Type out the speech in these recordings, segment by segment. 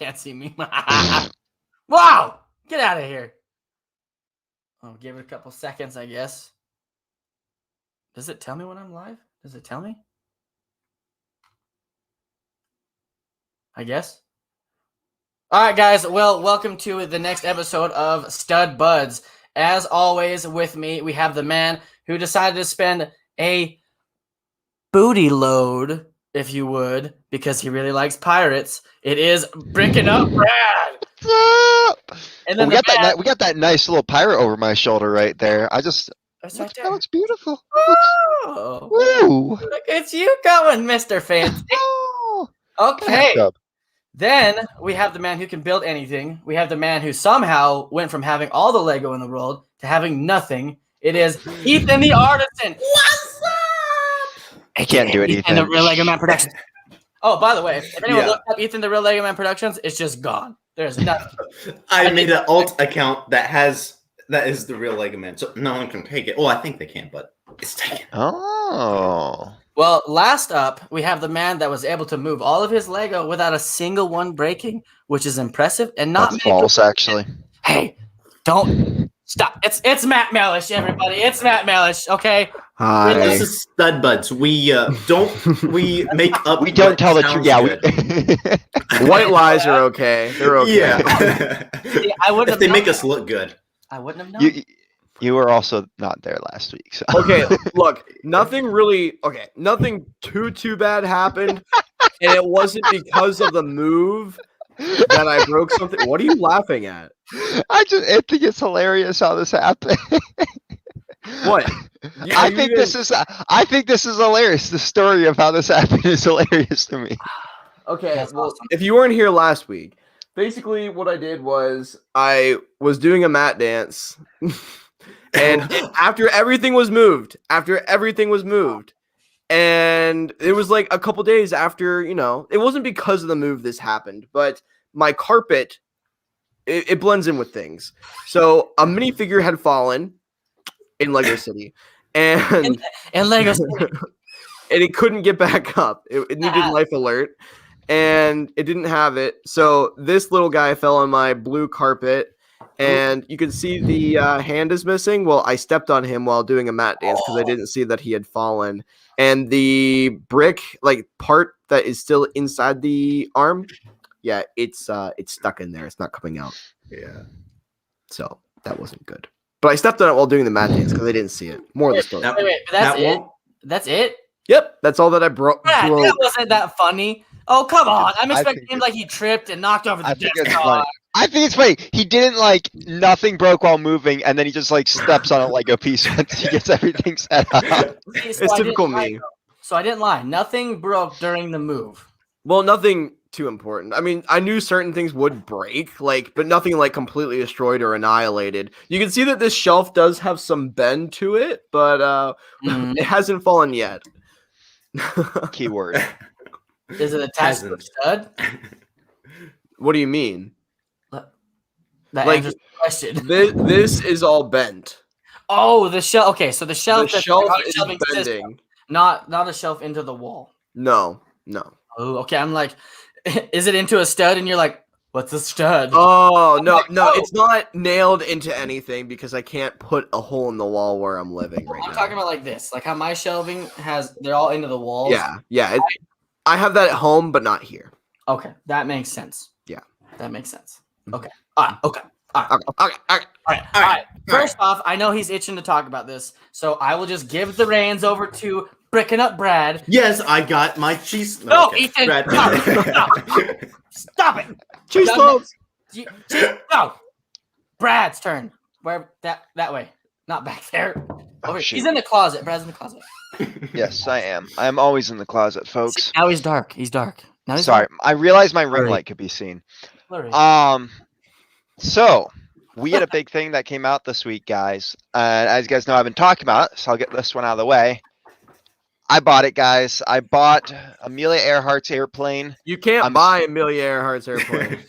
can't see me. Wow! Get out of here. I'll give it a couple seconds, I guess. Does it tell me when I'm live? Does it tell me? I guess. All right, guys. Well, welcome to the next episode of Stud Buds. As always, with me, we have the man who decided to spend a booty load, if you would, because he really likes pirates. It is Bricking Up Brad. What's up? And then we got that nice little pirate over my shoulder right there. That's right there. That looks beautiful. Oh, Woo! look at you going, Mr. Fancy. Oh, Okay. bathtub. Then we have the man who can build anything. We have the man who somehow went from having all the Lego in the world to having nothing. It is Ethan the Artisan. What's up? I can't do it, Ethan the Real Lego Man Productions. Oh, by the way, if anyone looked up Ethan the Real Lego Man Productions, it's just gone. There's nothing. I made an alt account that is the real Lego Man, so no one can take it. Well, I think they can, but it's taken. Oh. Well, last up, we have the man that was able to move all of his Lego without a single one breaking, which is impressive and not That's false, actually. Hey, don't stop. It's Matt Mellish, everybody. It's Matt Mellish, okay? Hi. This is Stud Buds. We make up. We don't tell the truth. Yeah, White lies are okay. They're okay. Yeah. See, I wouldn't if have they known. make us look good. I wouldn't have known. You were also not there last week. So. Okay, look, nothing too bad happened, and it wasn't because of the move that I broke something. What are you laughing at? I think it's hilarious how this happened. What? I think this is hilarious. The story of how this happened is hilarious to me. Okay, That's well, awesome. if you weren't here last week, basically what I did was I was doing a mat dance, and after everything was moved, and it was like a couple days after, it wasn't because of the move this happened, but my carpet, it blends in with things. So a minifigure had fallen in Lego City, and Lego City. and it couldn't get back up. It needed life alert, and it didn't have it. So this little guy fell on my blue carpet, and you can see the hand is missing. Well, I stepped on him while doing a mat dance because I didn't see that he had fallen. And the brick, part that is still inside the arm, yeah, it's stuck in there. It's not coming out. Yeah. So that wasn't good. But I stepped on it while doing the mat dance because I didn't see it. More of the story. Wait, that's it? That's it? Yep, that's all that I broke. Brad, that wasn't that funny. Oh, come on. I'm I expecting think him like he tripped and knocked over the I think it's desktop. funny. I think it's funny. He didn't nothing broke while moving, and then he just steps on a Lego piece once he gets everything set up. See, so It's I typical didn't lie, me. though. So I didn't lie. Nothing broke during the move. Well, nothing too important. I mean, I knew certain things would break, but nothing completely destroyed or annihilated. You can see that this shelf does have some bend to it, but it hasn't fallen yet. Keyword. Is it attached to a stud? What do you mean? That answers the question. This is all bent. Oh, the shelf. Okay, so the shelf. The shelf that's is shelving bending. system, not a shelf into the wall. No. Oh, okay. I'm like, is it into a stud? And you're like, what's a stud? Oh, no, no. it's not nailed into anything because I can't put a hole in the wall where I'm living right now. I'm talking about like this, like how my shelving they're all into the walls. Yeah. I have that at home, but not here. Okay, that makes sense. Yeah. That makes sense. Okay. All right. Okay. All right. First off, I know he's itching to talk about this, so I will just give the reins over to Bricking Up Brad. Yes, I got my cheese. No, okay. Ethan, Brad. Stop it. Cheese loaves. No. Brad's turn. Where that way, not back there. Over. Shoot. He's in the closet. Brad's in the closet. Yes, I am. I am always in the closet, folks. See, now he's dark. He's dark. Now he's Sorry, I realized my ring Blurry. light could be seen. blurry. So we had a big thing that came out this week, guys. As you guys know, I've been talking about it, so I'll get this one out of the way. I bought it, guys. I bought Amelia Earhart's airplane. You can't buy Amelia Earhart's airplane.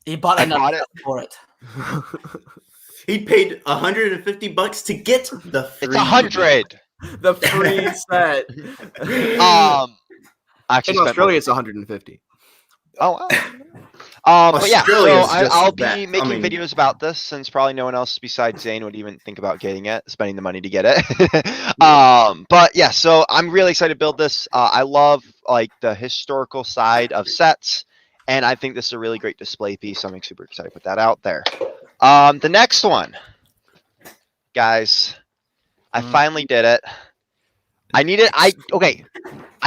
He bought another for it. He paid $150 to get the free. It's 100. The free set. Actually, In Australia, it's 150. Oh, wow. But yeah, so Australia's just I'll that. be making videos about this since probably no one else besides Zane would even think about getting it, spending the money to get it. But yeah, so I'm really excited to build this. I love like the historical side of sets, and I think this is a really great display piece. So I'm super excited to put that out there. The next one, guys, I finally did it. I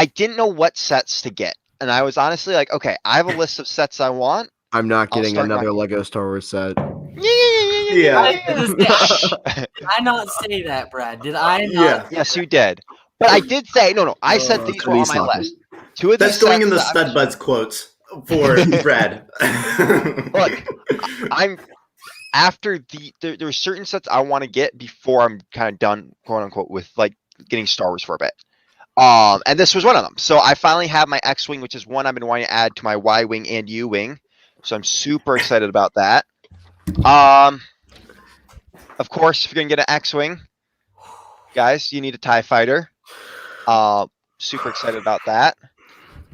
didn't know what sets to get. And I was honestly like, okay, I have a list of sets I want. I'm not I'll getting start another knocking. Lego Star Wars set. Yeah. Did I not say that, Brad? Did I not? Yeah. Yes, you did. But I did say no. I said these were on my stop it. list. Two of these That's going in the sets that Stud Buds quotes for Brad. Look, I'm after there's certain sets I want to get before I'm kind of done, quote unquote, with like getting Star Wars for a bit. And this was one of them. So I finally have my X-Wing, which is one I've been wanting to add to my Y-Wing and U-Wing. So I'm super excited about that. Of course, if you're gonna get an X-Wing, guys, you need a TIE fighter. Super excited about that.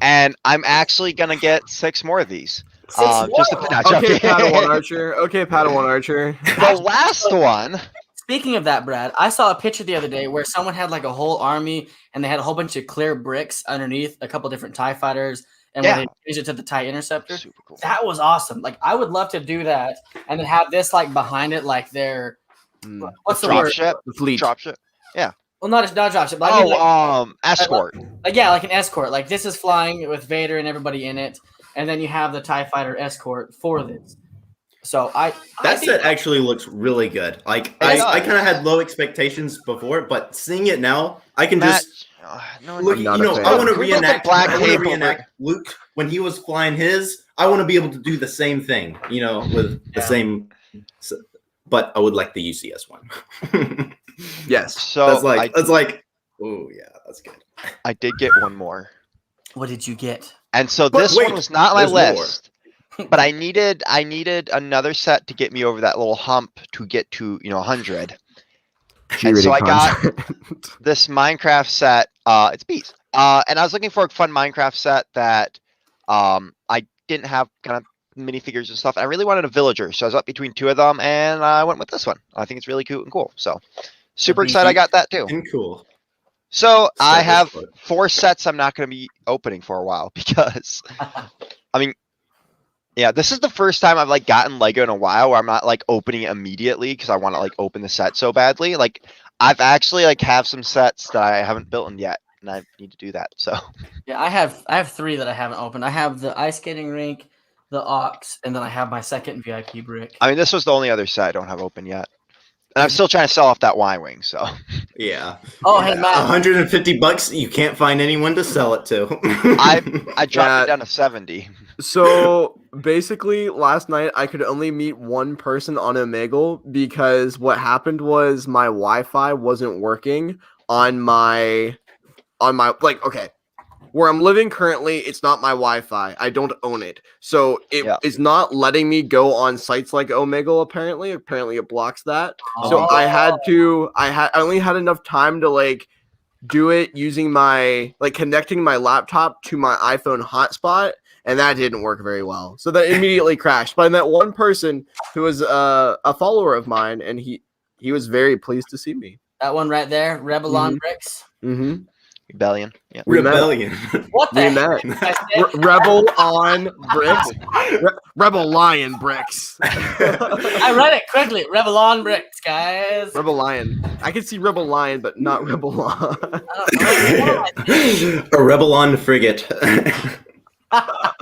And I'm actually gonna get 6 more of these. Just to finish. Okay, Padawan Archer. Okay, Padawan Archer. The last one. Speaking of that, Brad, I saw a picture the other day where someone had like a whole army and they had a whole bunch of clear bricks underneath a couple different TIE fighters. And when they changed it to the TIE Interceptor, Super cool. that was awesome. Like, I would love to do that and then have this like behind it, like their what's the word? Dropship. The fleet. Dropship. Yeah. Well, not dropship, but I mean, like, escort. like an escort. Like, this is flying with Vader and everybody in it, and then you have the TIE Fighter escort for this. So that set actually looks really good. Like I kind of had low expectations before, but seeing it now, I can just look. I want to reenact Luke when he was flying his. I want to be able to do the same thing, with the same. But I would like the UCS one. Yes. So that's like. Oh yeah, that's good. I did get one more. What did you get? And so this one was not on my list. But I needed another set to get me over that little hump to get to 100. And so I got this Minecraft set. It's Beast. And I was looking for a fun Minecraft set that I didn't have kind of minifigures and stuff. I really wanted a villager, so I was up between 2 of them, and I went with this one. I think it's really cute and cool. So super excited I got that too. And cool. So I have 4 sets I'm not going to be opening for a while because, I mean. Yeah, this is the first time I've gotten Lego in a while where I'm not opening it immediately because I want to open the set so badly. I've actually have some sets that I haven't built in yet, and I need to do that. So yeah, I have 3 that I haven't opened. I have the ice skating rink, the Ox, and then I have my second VIP brick. I mean, this was the only other set I don't have open yet, and I'm still trying to sell off that Y-wing. So yeah. Oh, hey Matt, $150. You can't find anyone to sell it to. I dropped it down to 70. So basically, last night I could only meet one person on Omegle because what happened was my Wi-Fi wasn't working on my okay. Where I'm living currently, it's not my Wi-Fi. I don't own it. So it is not letting me go on sites like Omegle, apparently. Apparently it blocks that. So I only had enough time to do it using my connecting my laptop to my iPhone hotspot. And that didn't work very well. So that immediately crashed. But I met one person who was a follower of mine, and he was very pleased to see me. That one right there, Rebelon Bricks. Mm-hmm. Rebellion. Yeah. Rebellion. What the heck? Rebel on Bricks. Rebel Lion Bricks. I read it quickly. Rebelon Bricks, guys. Rebel Lion. I can see Rebel Lion, but not Rebel Lion. A Rebelon frigate. Oh,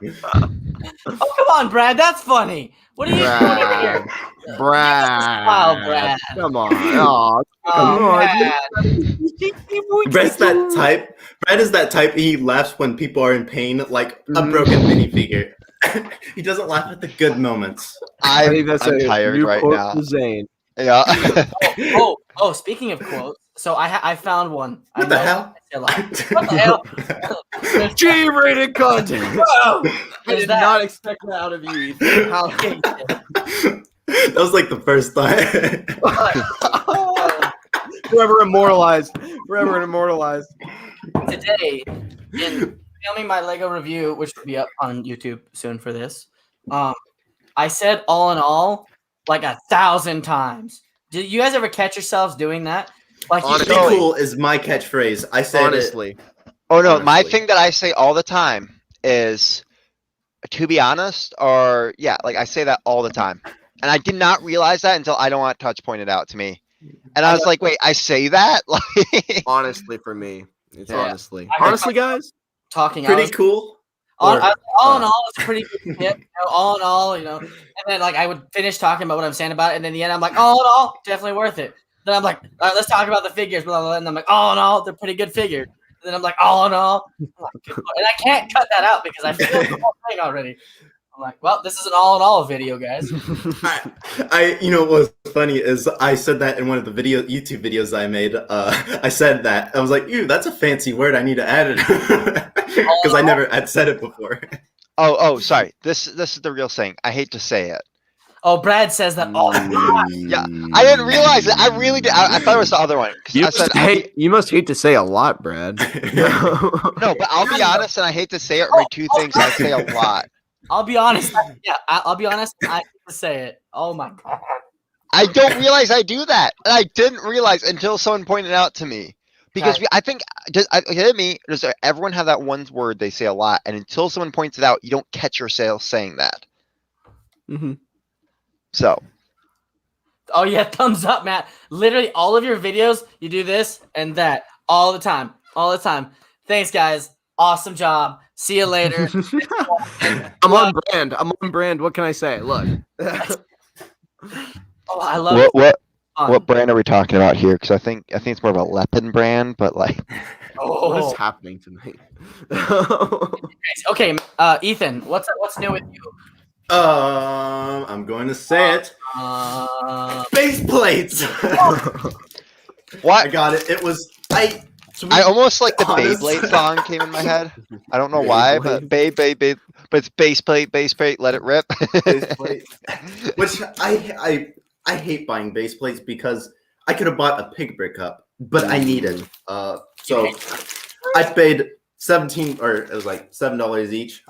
come on, Brad. That's funny. What are you doing over here? Brad. Wow, Brad. Come on. Oh, Brad's that type. Brad is that type. He laughs when people are in pain, like a broken minifigure. He doesn't laugh at the good moments. I think that's I'm tired right now. Zane. Yeah. Oh, speaking of quotes, so I found one. What the hell? What the hell? G-rated content. Whoa! I did not expect that out of you, Ethan. How that was the first time. Forever immortalized. Forever immortalized. Today, filming my Lego review, which will be up on YouTube soon for this, I said all in all like 1,000 times. Did you guys ever catch yourselves doing that? Like, honestly, cool is my catchphrase. I said honestly. Oh no, my thing that I say all the time is, to be honest, or yeah, like I say that all the time, and I did not realize that until I Don't Want Touch pointed out to me, and I was like, wait, I say that? Like, honestly, for me, it's honestly, guys, talking pretty cool. All in all, it's a pretty good tip. All in all, and then like I would finish talking about what I'm saying about it, and then in the end, I'm like, all in all, definitely worth it. Then I'm like, all right, let's talk about the figures, blah, blah, blah. And I'm like, all in all, they're pretty good figures. And then I'm like, all in all, and I can't cut that out because I feel the whole thing already. I'm like, well, this is an all in all video, guys. What was funny is I said that in one of the YouTube videos I made. I said that I was like, "Ew, that's a fancy word. I need to add it," because I never had said it before. Oh, sorry. This is the real thing. I hate to say it. Oh, Brad says that all the time. Yeah, I didn't realize it. I really did. I thought it was the other one. You must hate to say a lot, Brad. No, but I'll be honest, and I hate to say it. My two things I say a lot. I'll be honest. I'll be honest. I hate to say it. Oh my god. I don't realize I do that, and I didn't realize until someone pointed out to me. Because I think, does everyone have that one word they say a lot, and until someone points it out, you don't catch yourself saying that. Mm-hmm. So. Oh yeah, thumbs up, Matt. Literally all of your videos, you do this and that all the time. All the time. Thanks, guys. Awesome job. See you later. I'm on brand. What can I say? Look. Oh, I love it. What brand are we talking about here? Because I think it's more of a Lepin brand, but like. What is happening tonight? Okay, Ethan, what's new with you? I'm going to say it. Base plates. What? I got it. It was I almost like the Beyblade song came in my head. I don't know why, but but it's base plate, let it rip. Base plate. Which I hate buying base plates because I could have bought a pig brick cup, but I needed. So I paid $17 or it was like $7 each.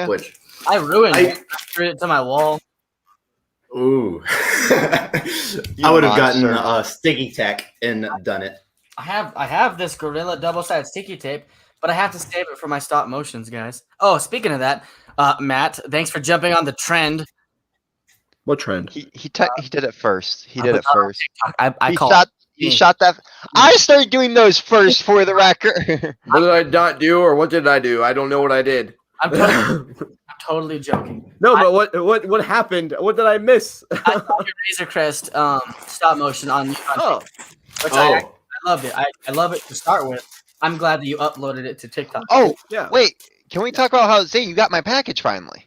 Which I ruined it. I threw it to my wall. Ooh. I would have gotten sticky tack and done it. I have this Gorilla double-sided sticky tape, but I have to save it for my stop motions, guys. Oh, speaking of that, Matt, thanks for jumping on the trend. What trend? He did it first. He did it first. He shot that. I started doing those first for the record. What did I not do, or what did I do? I don't know what I did. I'm totally joking. No, but what happened? What did I miss? I saw your Razor Crest stop motion on Oh. Which I loved it. I love it to start with. I'm glad that you uploaded it to TikTok. Oh, yeah. Wait, can we talk about how Zane, you got my package finally?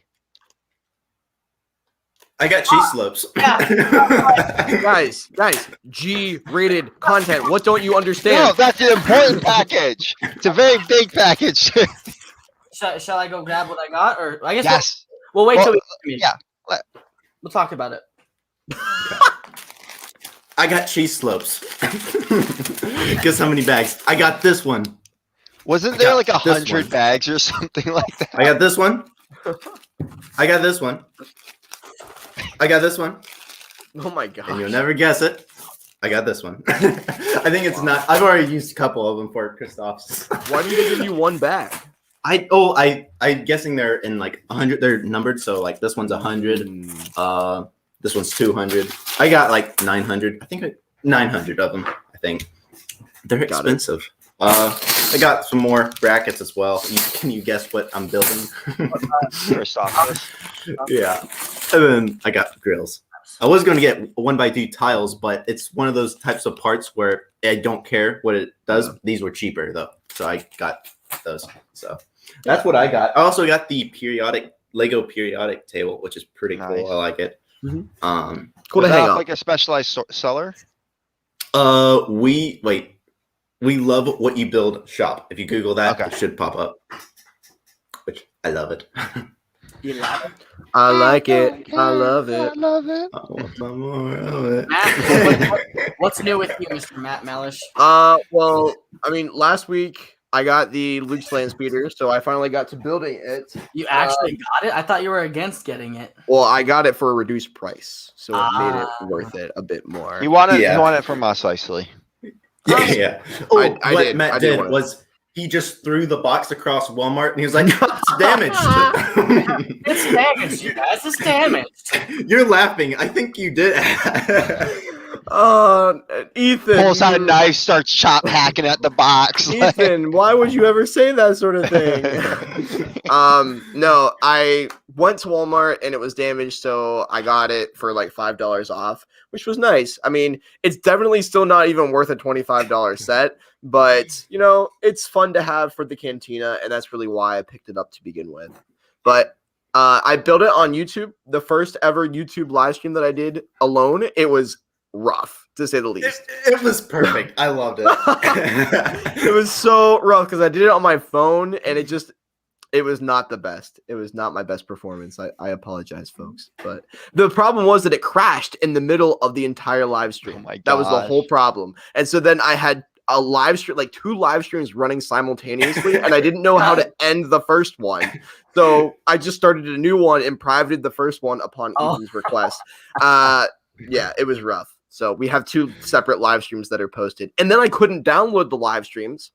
I got cheese slopes. Yeah. guys, G-rated content. What don't you understand? No, that's an important package. It's a very big package. Shall I go grab what I got, or I guess yes. We'll wait till we meet. Yeah. We'll talk about it. I got cheese slopes. Guess how many bags? I got this one. Wasn't there like 100 bags or something like that? I got this one. I got this one. I got this one. Oh my god! And you'll never guess it. I got this one. I think it's not. I've already used a couple of them for Christoph's. Why did they give you one bag? I'm guessing they're in like 100. They're numbered, so like this one's 100. This one's 200. I got like 900. I think 900 of them. I think they're expensive. I got some more brackets as well. Can you guess what I'm building? Yeah. And then I got grills. I was going to get 1x2 tiles, but it's one of those types of parts where I don't care what it does. Yeah. These were cheaper though, so I got those. So that's what I got. I also got the Lego periodic table, which is pretty cool. I like it. Mm-hmm. Cool to hang up. Like a specialized seller. We love what you build shop. If you Google that, it should pop up. Which I love it. You love it? I like it. I love it. I want some more of it. Matt, what's new with you, Mr. Matt Malish? Well, I mean, last week I got the Luke's land speeder, so I finally got to building it. You actually got it? I thought you were against getting it. Well, I got it for a reduced price, so it made it worth it a bit more. You want it from us, Isley. Yeah. Oh, what Matt did was he just threw the box across Walmart, and he was like, "It's damaged." It's damaged, you guys. It's damaged. You're laughing. I think you did. Ethan pulls out a knife, starts hacking at the box. Ethan, why would you ever say that sort of thing? No, I went to Walmart and it was damaged, so I got it for like $5 off, which was nice. I mean, it's definitely still not even worth a $25 set, but you know, it's fun to have for the cantina, and that's really why I picked it up to begin with. But I built it on YouTube, the first ever YouTube live stream that I did alone. It was rough, to say the least. It was perfect. I loved it. It was so rough because I did it on my phone, and it was not the best. It was not my best performance. I apologize, folks. But the problem was that it crashed in the middle of the entire live stream. Oh my gosh. That was the whole problem. And so then I had a live stream, like 2 live streams running simultaneously, and I didn't know how to end the first one. So I just started a new one and privated the first one upon Ethan's request. Yeah, it was rough. So we have 2 separate live streams that are posted. And then I couldn't download the live streams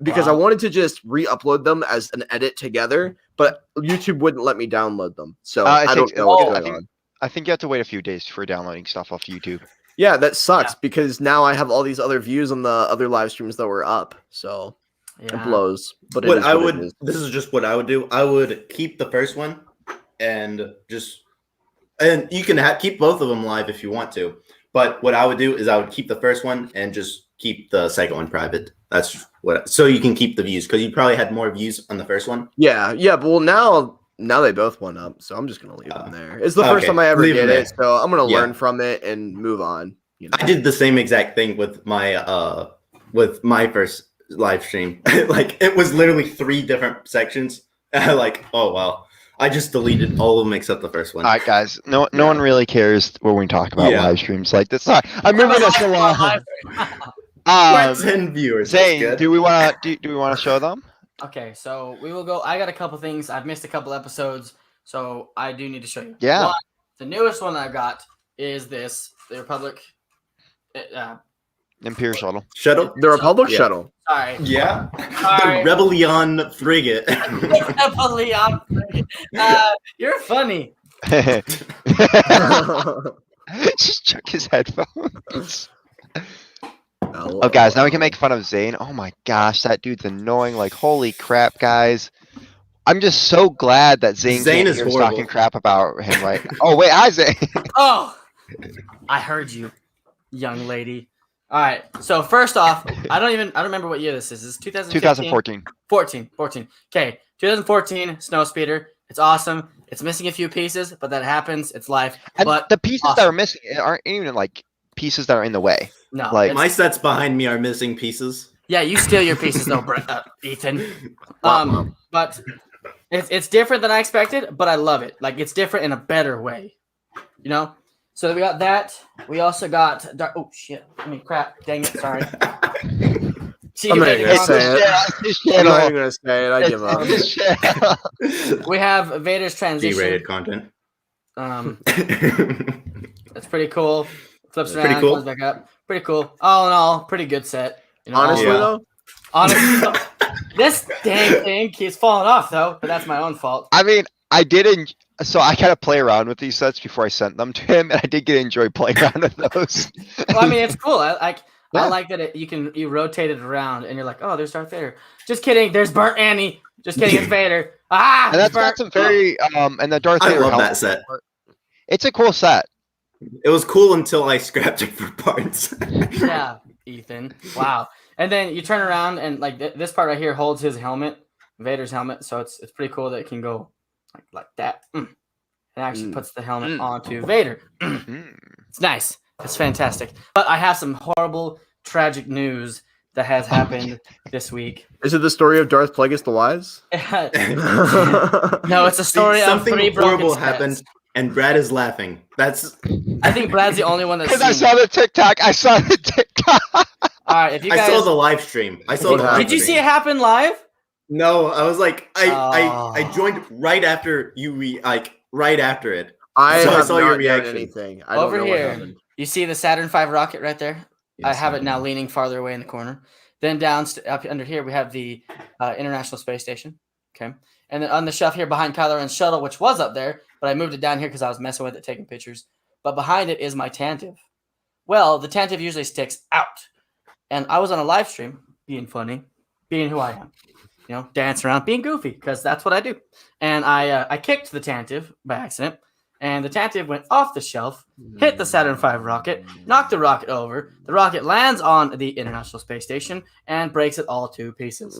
because I wanted to just re-upload them as an edit together, but YouTube wouldn't let me download them. So I don't know what's going on. I think you have to wait a few days for downloading stuff off YouTube. Yeah, that sucks because now I have all these other views on the other live streams that were up. So it blows. But this is just what I would do. I would keep the first one and you can keep both of them live if you want to. But what I would do is I would keep the first one and just keep the second one private. That's so you can keep the views, because you probably had more views on the first one. Yeah. But well, now they both went up, so I'm just gonna leave them there. It's the first time I ever did it, so I'm gonna learn from it and move on. You know? I did the same exact thing with my first live stream. Like, it was literally 3 different sections. Like, oh wow. I just deleted all of them except the first one. All right, guys. No one really cares when we talk about live streams like this. I remember this a lot. 10 viewers. Zane, do we want to show them? Okay, so we will go. I got a couple things. I've missed a couple episodes, so I do need to show you. Yeah. One, the newest one I've got is the Republic. Imperial shuttle. The Republic shuttle. Sorry. Yeah. Sorry. The Rebellion frigate. Rebellion frigate. You're funny. Just check his headphones. Oh, guys, now we can make fun of Zane. Oh my gosh, that dude's annoying. Like, holy crap, guys. I'm just so glad that Zane is talking crap about him right now. Oh, wait, hi, Zane. Oh, I heard you, young lady. All right, so first off, I don't remember what year this is. Is 2014? 14. Okay, 2014 snow speeder. It's awesome. It's missing a few pieces, but that happens. It's life. But the pieces that are missing aren't even like pieces that are in the way. No, like my sets behind me are missing pieces. Yeah, you steal your pieces though, Ethan. But it's different than I expected, but I love it. Like, it's different in a better way, you know. So we got that. We also got oh shit! I mean, crap! Dang it! Sorry. I'm not gonna say it. I give up. We have Vader's transition. G-rated content. That's pretty cool. Flips around, pretty cool. comes back up. Pretty cool. All in all, pretty good set. You know, Honestly, this dang thing keeps falling off though, but that's my own fault. I mean, I didn't. So I kind of play around with these sets before I sent them to him, and I did enjoy playing around with those. Well, I mean, it's cool. I like that you rotate it around, and you're like, oh, there's Darth Vader. Just kidding. There's Burnt Annie. Just kidding. It's Vader. And that's got some very and the Darth Vader. I love that set. It's a cool set. It was cool until I scrapped it for parts. Yeah, Ethan. Wow. And then you turn around and like this part right here holds his helmet, Vader's helmet. So it's pretty cool that it can go like that. It actually puts the helmet onto Vader. It's nice. It's fantastic. But I have some horrible, tragic news that has happened this week. Is it the story of Darth Plagueis the Wise? No, it's a story of 3 broken horrible sets. happened, and Brad is laughing. I think Brad's the only one that's because I saw the TikTok. All right, if you guys I saw the live stream. Did you see it happen live? No, I was like, I joined right after right after it. I saw your reaction. Anything. I don't Over know here, what happened. you see the Saturn V rocket right there? Yes, I have it now leaning farther away in the corner. Then down up under here, we have the International Space Station. Okay. And then on the shelf here behind Kylo Ren's shuttle, which was up there, but I moved it down here because I was messing with it, taking pictures. But behind it is my Tantive. Well, the Tantive usually sticks out. And I was on a live stream, being funny, being who I am. You know, dancing around, being goofy, because that's what I do. And I kicked the Tantive by accident. And the Tantive went off the shelf, hit the Saturn V rocket, knocked the rocket over. The rocket lands on the International Space Station and breaks it all to pieces.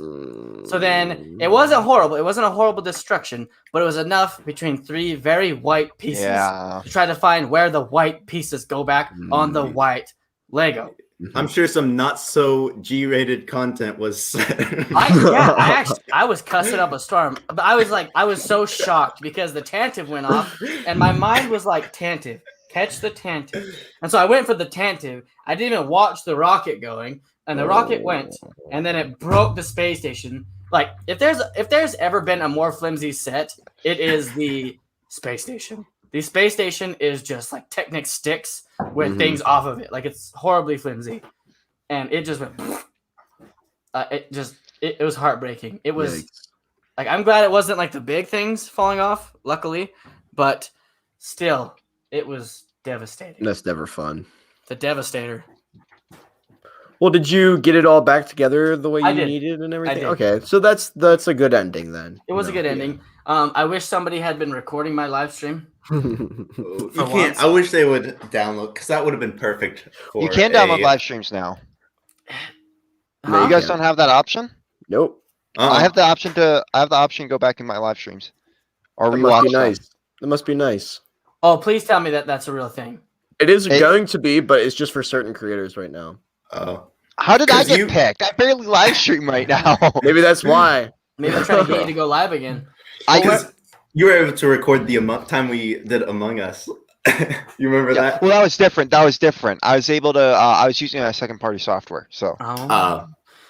So then it wasn't horrible. It wasn't a horrible destruction, but it was enough between 3 very white pieces to try to find where the white pieces go back on the white Lego. I'm sure some not so G-rated content was. I was cussing up a storm, but I was so shocked because the Tantive went off, and my mind was like, Tantive, catch the Tantive. And so I went for the Tantive. I didn't even watch the rocket going, and the rocket went, and then it broke the space station. Like if there's ever been a more flimsy set, it is the space station. The space station is just like Technic sticks with things off of it. Like it's horribly flimsy. And it just went it was heartbreaking. It was like I'm glad it wasn't like the big things falling off, luckily, but still it was devastating. That's never fun. The Devastator. Well, did you get it all back together the way you did. needed and everything? I did. Okay, so that's a good ending then. It was a good ending. I wish somebody had been recording my live stream. You can't. I wish they would download because that would have been perfect. You can download live streams now. You guys don't have that option? Nope. I have the option to go back in my live streams. Or that must be nice. That must be nice. Oh, please tell me that that's a real thing. It is going to be, but it's just for certain creators right now. Oh. How did I get picked? I barely live stream right now. Maybe that's why. Maybe I'm trying to get you to go live again. You were able to record the time we did Among Us. You remember that? Well, that was different. I was able to. I was using a second-party software. So.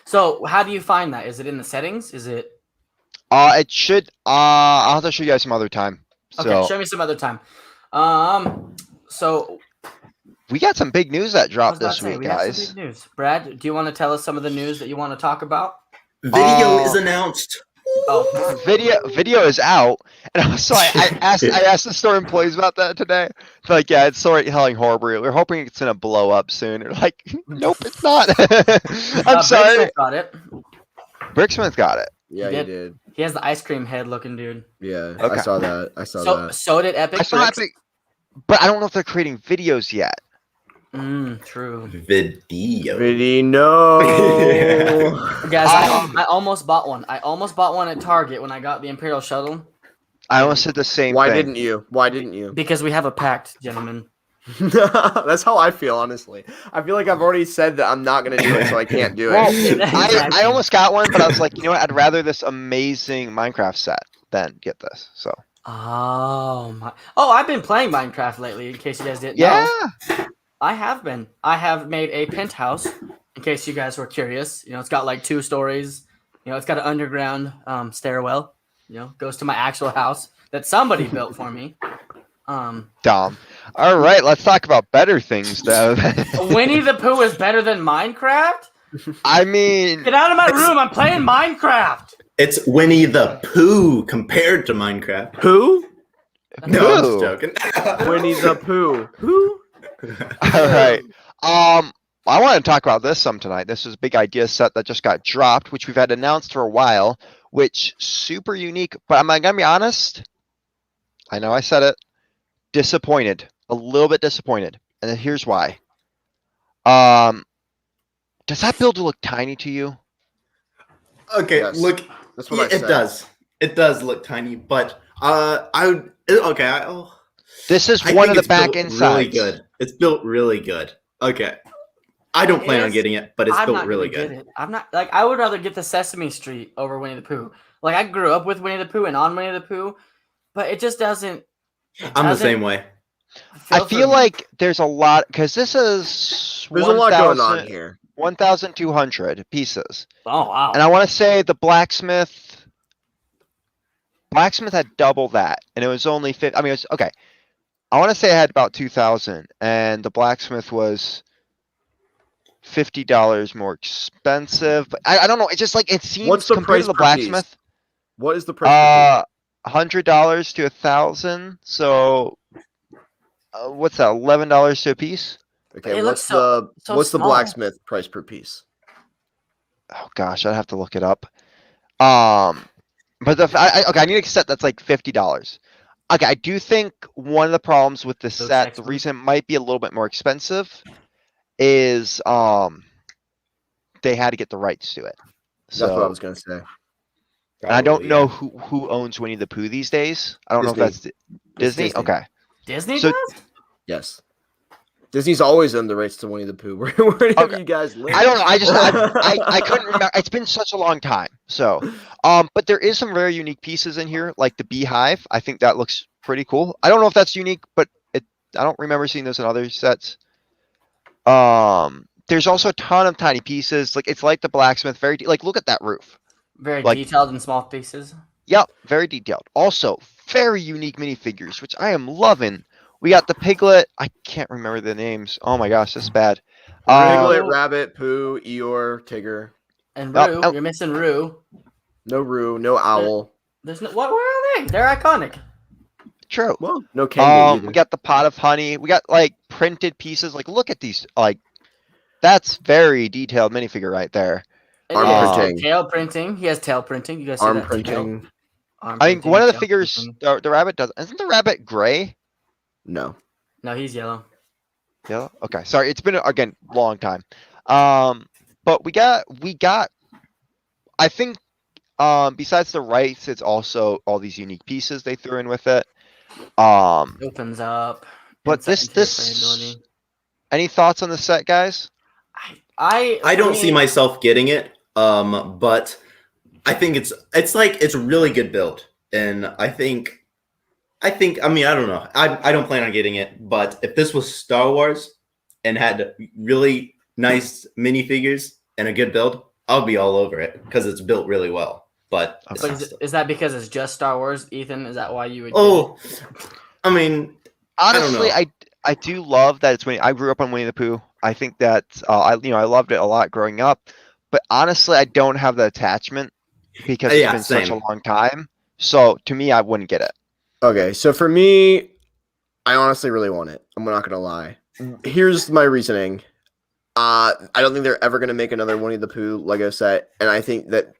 So how do you find that? Is it in the settings? Is it? It should. I'll have to show you guys some other time. Okay, show me some other time. So. We got some big news that dropped this week, guys. Some big news. Brad, do you want to tell us some of the news that you want to talk about? Video is announced. Oh, video is out, and also I asked the store employees about that today. They're like, yeah, it's storytelling horribly. We're hoping it's gonna blow up soon. They're like, nope, it's not. I'm sorry. Bricksmith got it. Bricksmith got it. Yeah, he did. He has the ice cream head looking dude. Yeah, okay. I saw that. So did Epic. I saw Epic, but I don't know if they're creating videos yet. True. Video. No. Guys, I almost bought one. I almost bought one at Target when I got the Imperial Shuttle. I almost said the same Why thing. Why didn't you? Because we have a pact, gentlemen. That's how I feel, honestly. I feel like I've already said that I'm not going to do it, so I can't do it. I almost got one, but I was like, you know what? I'd rather this amazing Minecraft set than get this. So. I've been playing Minecraft lately, in case you guys didn't know. Yeah. I have been. I have made a penthouse, in case you guys were curious. You know, it's got like 2 stories. You know, it's got an underground stairwell. You know, goes to my actual house that somebody built for me. Dumb. All right, let's talk about better things, though. Winnie the Pooh is better than Minecraft? I mean... Get out of my room, I'm playing Minecraft! It's Winnie the Pooh compared to Minecraft. Who? No, I'm just joking. Winnie the Pooh. Who? All right. I want to talk about this some tonight. This is a big idea set that just got dropped, which we've had announced for a while, which super unique. But I'm gonna be honest. I know I said it. Disappointed. A little bit disappointed. And here's why. Does that builder look tiny to you? Okay, yes. Look. That's what I said. It does. It does look tiny, but This is one of the back insides. Really good. It's built really good. Okay. I don't plan on getting it, but it's built really good. I'm not like I would rather get the Sesame Street over Winnie the Pooh. Like I grew up with Winnie the Pooh and on Winnie the Pooh, but it just doesn't. I'm the same way. I feel like there's a lot because this is. There's a lot going on here. 1,200 pieces. Oh wow! And I want to say the blacksmith had double that, and it was only 50. I mean, it was okay. I want to say I had about 2,000, and the blacksmith was $50 more expensive. But I don't know. It's just like it seems What's the compared price to the per blacksmith. piece? What is the price per $100 to 1,000. So what's that? $11 to a piece. piece? Okay, It what's looks so the small. blacksmith price per piece? Oh gosh, I'd have to look it up. But I need to accept that's like $50. Okay, I do think one of the problems with the set, the reason it might be a little bit more expensive, is they had to get the rights to it. So That's what I was gonna say. and I don't know who owns Winnie the Pooh these days. I don't know if that's Disney. Okay, Disney So- does? Yes. Disney's always owned the rights to Winnie the Pooh. Wherever Okay. you guys live. I don't know. I couldn't remember. It's been such a long time. So, but there is some very unique pieces in here, like the beehive. I think that looks pretty cool. I don't know if that's unique, but I don't remember seeing those in other sets. There's also a ton of tiny pieces. Like it's like the blacksmith. Like look at that roof. Very Like- detailed in small pieces. Yep, very detailed. Also, very unique minifigures, which I am loving. We got the piglet. I can't remember the names. Oh my gosh, that's bad. Piglet, Rabbit, Pooh, Eeyore, Tigger. And Yep, Roo, oh. you're missing Roo. No Roo, no Owl. There's no what? Where are they? They're iconic. True. Well, no Kangaroo either. We got the pot of honey. We got like printed pieces. Like look at these. Like that's very detailed minifigure right there. Arm printing. Tail printing. He has tail printing. You guys see Arm that detail? printing. Arm I think printing, one of the tail figures, printing. the rabbit does. Isn't the rabbit gray? No. No, he's yellow. Yellow. Okay, sorry. It's been again long time. But we got. I think. Besides the rights, it's also all these unique pieces they threw in with it. Opens up. But insight this. into playability. Any thoughts on the set, guys? I don't see myself getting it. But I think it's a really good build, and I think I mean I don't know. I don't plan on getting it, but if this was Star Wars and had really nice minifigures and a good build, I'll be all over it because it's built really well. But it's But not is that because it's just Star Wars, Ethan? Is that why you would? Oh, I mean, Honestly, I don't I do love that it's Winnie. I grew up on Winnie the Pooh. I think that I loved it a lot growing up. But honestly, I don't have the attachment because it's been such a long time. So to me, I wouldn't get it. Okay, so for me, I honestly really want it. I'm not gonna lie. Here's my reasoning. I don't think they're ever gonna make another Winnie the Pooh Lego set, and I think that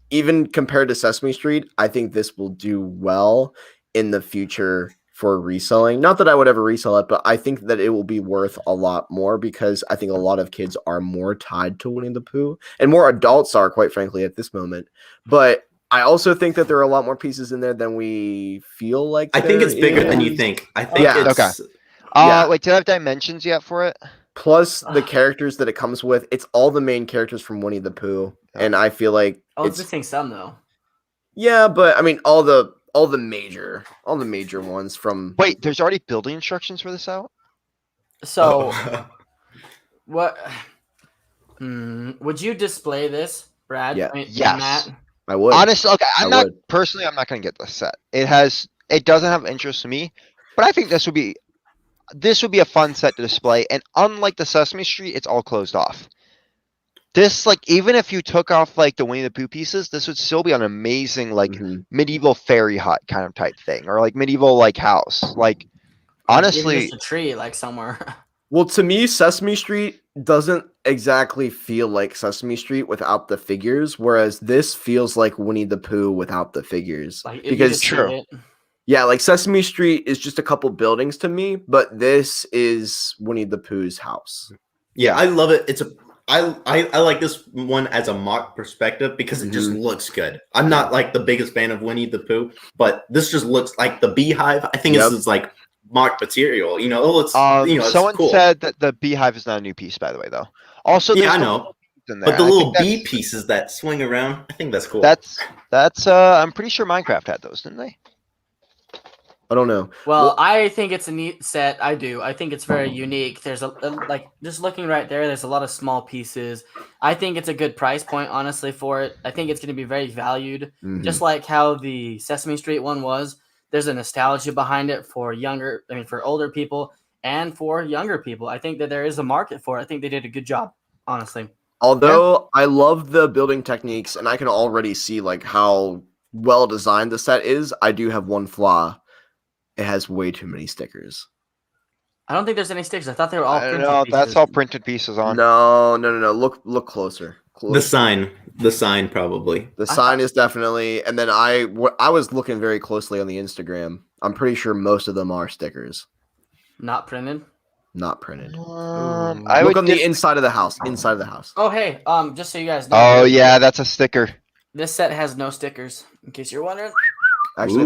even compared to Sesame Street, I think this will do well in the future for reselling. Not that I would ever resell it, but I think that it will be worth a lot more because I think a lot of kids are more tied to Winnie the Pooh, and more adults are, quite frankly, at this moment. But I also think that there are a lot more pieces in there than we feel like. I think it's bigger than you think. I think it's okay. Wait, do you have dimensions yet for it? Plus the characters that it comes with. It's all the main characters from Winnie the Pooh, and I feel like it's missing some though. Yeah, but I mean all the major ones from. Wait, there's already building instructions for this out. So, what? Would you display this, Brad? Yeah. Yes. Matt? I would. Honestly, okay. I'm not going to get this set. It doesn't have interest to me, but I think this would be a fun set to display. And unlike the Sesame Street, it's all closed off. This, like, even if you took off like the Winnie the Pooh pieces, this would still be an amazing like medieval fairy hut kind of type thing, or like medieval like house. Like, honestly, just a tree like somewhere. Well, to me, Sesame Street doesn't exactly feel like Sesame Street without the figures, whereas this feels like Winnie the Pooh without the figures. Because yeah, like Sesame Street is just a couple buildings to me, but this is Winnie the Pooh's house. Yeah, I love it. I like this one as a mock perspective because it just looks good. I'm not like the biggest fan of Winnie the Pooh, but this just looks like the beehive. I think this is like mock material. It's someone cool. said that the beehive is not a new piece, by the way, though. Also, yeah, I know. But the little bee pieces that swing around, I think that's cool. That's I'm pretty sure Minecraft had those, didn't they? I don't know. Well, I think it's a neat set. I do. I think it's very unique. There's like just looking right there. There's a lot of small pieces. I think it's a good price point, honestly, for it. I think it's going to be very valued, just like how the Sesame Street one was. There's a nostalgia behind it for for older people and for younger people. I think that there is a market for it. I think they did a good job, honestly. Although I love the building techniques, and I can already see like how well designed the set is, I do have one flaw. It has way too many stickers. I don't think there's any stickers. I thought they were all printed No, pieces. that's all printed pieces on. No. Look closer. The sign probably. The sign is definitely, and then I was looking very closely on the Instagram. I'm pretty sure most of them are stickers. Not printed. Not printed. I Look would on the inside of the house. Inside of the house. Oh, hey, just so you guys know. Oh yeah, that's a sticker. This set has no stickers, in case you're wondering. Actually,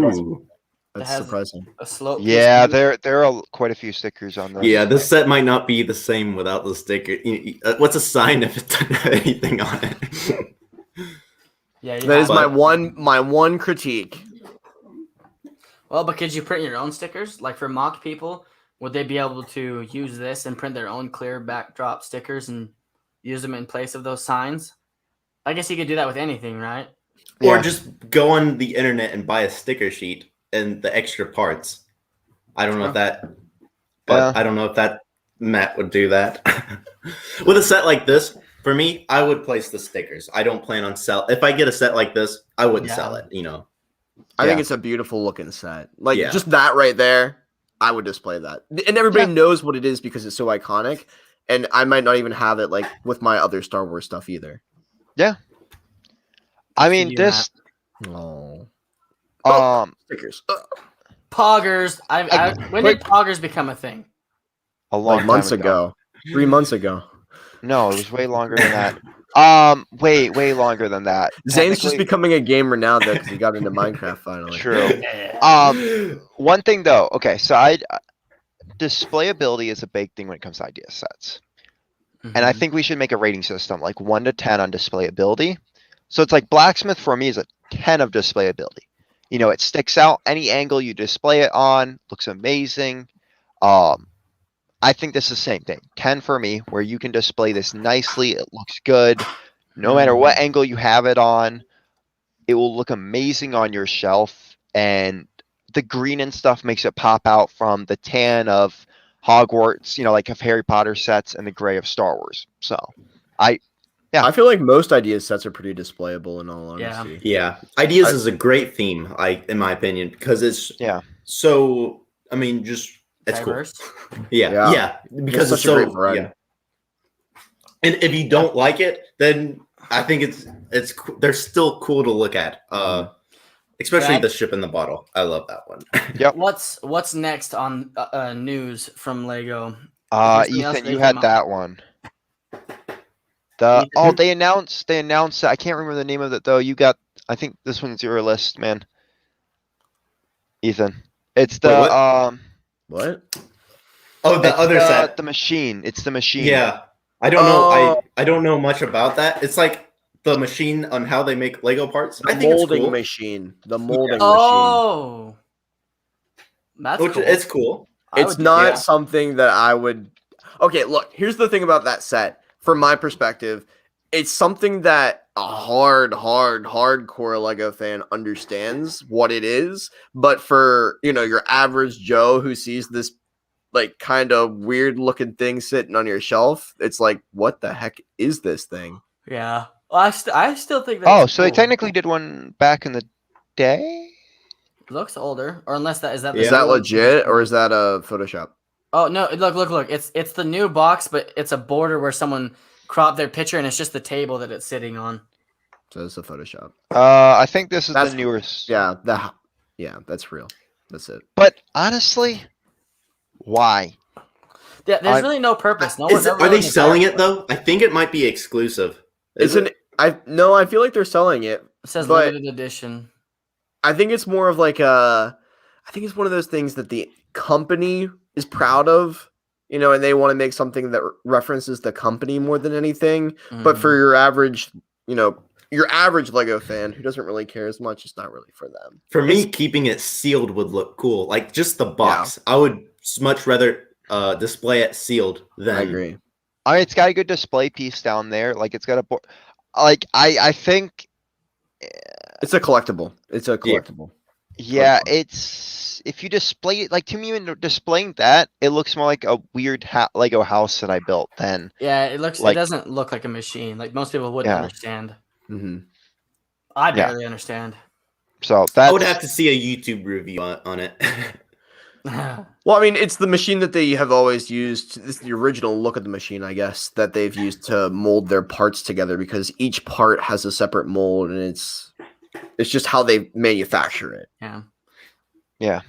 that's has surprising. A slope. Yeah, there are quite a few stickers on this. Yeah, this set might not be the same without the sticker. What's a sign if it doesn't have anything on it? Yeah, that is my one critique. Well, but could you print your own stickers? Like for mock people, would they be able to use this and print their own clear backdrop stickers and use them in place of those signs? I guess you could do that with anything, right? Or just go on the internet and buy a sticker sheet and the extra parts. I don't know if that, but I don't know if that Matt would do that. With a set like this, for me, I would place the stickers. I don't plan on sell. If I get a set like this, I wouldn't sell it. I think it's a beautiful looking set. Like just that right there, I would display that, and everybody knows what it is because it's so iconic. And I might not even have it like with my other Star Wars stuff either. Yeah. I mean this. Stickers. Poggers. When did Poggers become a thing? A long like months time ago. 3 months ago. No, it was way longer than that. Way longer than that. Zane's just becoming a gamer now though because he got into Minecraft finally. True. One thing though. Okay, so displayability is a big thing when it comes to idea sets. And I think we should make a rating system, like 1 to 10 on displayability. So it's like Blacksmith for me is a 10 of displayability. It sticks out. Any angle you display it on looks amazing. I think this is the same thing. 10 for me, where you can display this nicely. It looks good. No matter what angle you have it on, it will look amazing on your shelf. And the green and stuff makes it pop out from the tan of Hogwarts, like of Harry Potter sets, and the gray of Star Wars. So, I feel like most Ideas sets are pretty displayable in all honesty. Yeah. Ideas is a great theme, in my opinion, because it's so. I mean, just it's diverse. Cool. Yeah, because it's so great variety. Yeah. And if you don't like it, then I think it's they're still cool to look at. Especially the ship in the bottle. I love that one. Yep. What's next on news from Lego? Ethan, you had that one. They announced I can't remember the name of it though. I think this one's your list, man. Ethan. It's the what? Oh, the other set. The machine. It's the machine. Yeah. I don't know. I don't know much about that. It's like the machine on how they make Lego parts. I think it's cool. Machine. The molding machine. Oh. That's cool. It's cool. It's not something that I would. Okay, look, here's the thing about that set. From my perspective, it's something that a hardcore Lego fan understands what it is. But for, your average Joe who sees this like kind of weird looking thing sitting on your shelf, it's like, what the heck is this thing? Yeah. Well, I still think that's so cool. They technically did one back in the day? Looks older. Or unless that is that Is that legit or is that a Photoshop? Oh no, look. It's the new box, but it's a border where someone cropped their picture and it's just the table that it's sitting on. So it's a Photoshop. I think this is the newest. Yeah, that's real. That's it. But honestly, why? Yeah, there's really no purpose. Are they selling it though? I think it might be exclusive. I feel like they're selling it. It says limited edition. I think it's more of like I think it's one of those things that the company is proud of, and they want to make something that references the company more than anything. Mm-hmm. But for your average, your average Lego fan who doesn't really care as much, it's not really for them. For me, keeping it sealed would look cool. Like just the box. Yeah. I would much rather display it sealed than. I agree. I mean, it's got a good display piece down there. Like it's got a like I think it's a collectible. It's a collectible. Yeah, it's if you display it like to me when displaying that, it looks more like a weird Lego house that I built then. Yeah, it looks like, it doesn't look like a machine. Like most people wouldn't understand. Mm-hmm. I barely understand. So I would have to see a YouTube review on it. Well, I mean, it's the machine that they have always used. This is the original look of the machine, I guess, that they've used to mold their parts together because each part has a separate mold, and it's just how they manufacture it. Yeah. Yeah.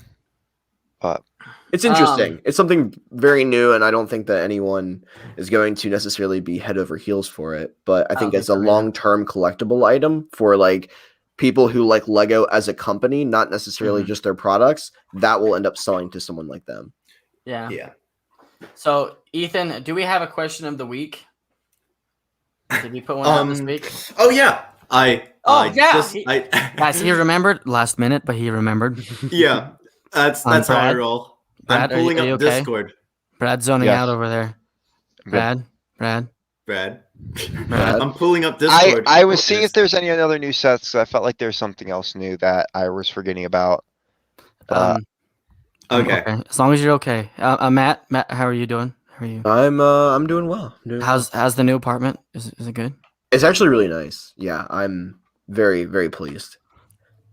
But it's interesting. It's something very new, and I don't think that anyone is going to necessarily be head over heels for it. But I think as a long-term collectible item for like people who like Lego as a company, not necessarily just their products, that will end up selling to someone like them. Yeah. Yeah. So, Ethan, do we have a question of the week? Did we put one out this week? Oh yeah. Guys, he remembered last minute, but he remembered. Yeah. That's how I roll. Brad, I'm pulling up okay? Discord. Brad's zoning out over there. Brad. I'm pulling up Discord. I was seeing if there's any other new sets. I felt like there's something else new that I was forgetting about. Okay. As long as you're okay. Matt, how are you doing? How are you? I'm doing well. How's the new apartment? Is it good? It's actually really nice. Yeah, I'm very, very pleased.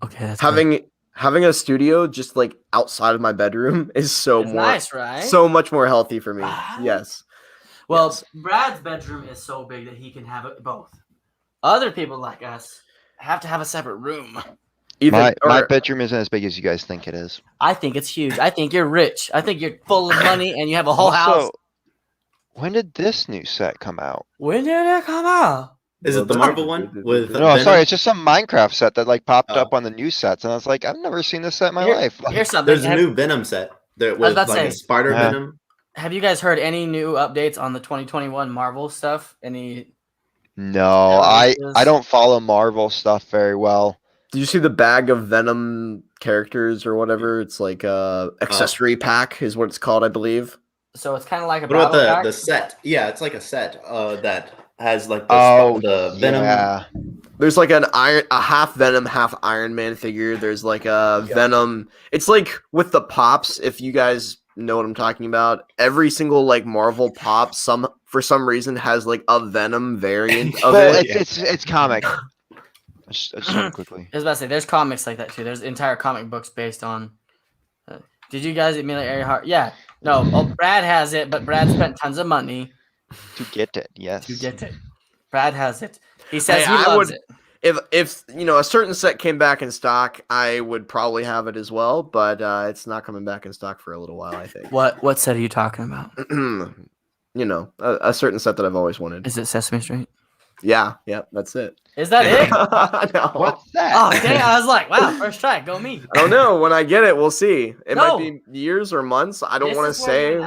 Okay, that's having a studio just like outside of my bedroom is nice, right? So much more healthy for me. Yes. Well, yes. Brad's bedroom is so big that he can have it both. Other people like us have to have a separate room. My bedroom isn't as big as you guys think it is. I think it's huge. I think you're rich. I think you're full of money and you have a whole house. When did this new set come out? When did it come out? Is it the Marvel one with? No, sorry, it's just some Minecraft set that like popped up on the new sets, and I was like, I've never seen this set in my life. Here's something. There's a new Venom set that was like a spider Venom. Have you guys heard any new updates on the 2021 Marvel stuff? No, I don't follow Marvel stuff very well. Did you see the bag of Venom characters or whatever? It's like a accessory pack is what it's called, I believe. So it's kind of like a. What about the set? Yeah, it's like a set that has like the Venom. Yeah. There's like a half Venom, half Iron Man figure. There's like a Venom. It's like with the pops, if you guys know what I'm talking about. Every single like Marvel pop, for some reason has like a Venom variant of it. It's comic. Just quickly. I was about to say, there's comics like that too. There's entire comic books based on. Did you guys immediately heart? Yeah. No. Brad has it, but Brad spent tons of money to get it. Yes. To get it. Brad has it. He says he loves it. If a certain set came back in stock, I would probably have it as well. But it's not coming back in stock for a little while, I think. What set are you talking about? A certain set that I've always wanted. Is it Sesame Street? Yeah, that's it. Is that it? No. What's that? Oh, dang, I was like, wow, first try, go me. I don't know. When I get it, we'll see. It might be years or months. I don't want to say.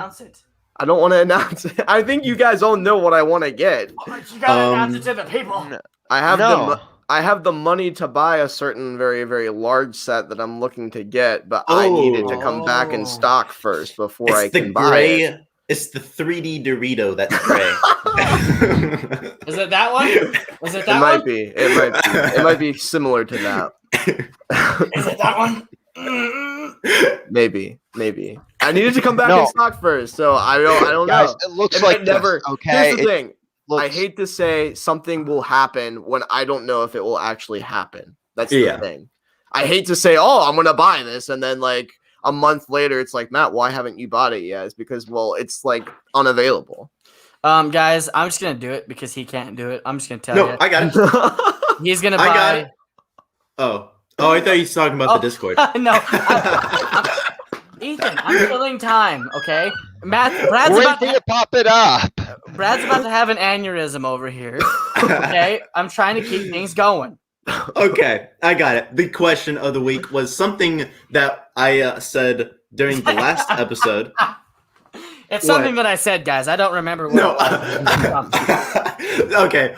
I don't want to announce it. I think you guys all know what I want to get. But you gotta announce it to the people. I have the money to buy a certain very, very large set that I'm looking to get, but I need it to come back in stock first before I can buy it. It's the 3D Dorito that's gray. Is it that one? Was it that one? Might be. It might be similar to that. Is it that one? Maybe. I needed to come back in stock first, so I don't Guys, know. It looks like never. Okay. Here's the thing. I hate to say something will happen when I don't know if it will actually happen. That's the thing. I hate to say, I'm going to buy this, and then like a month later, it's like, Matt, why haven't you bought it yet? It's because, it's like unavailable. Guys, I'm just gonna do it because he can't do it. I'm just gonna tell you. No, I got it. He's gonna buy. I got it. Oh, I thought you were talking about the Discord. No, Ethan, I'm filling time. Okay, Brad's about Brad's about to have an aneurysm over here. Okay, I'm trying to keep things going. Okay, I got it. The question of the week was something that I said during the last episode. It's something that I said, guys. I don't remember what. No, Okay.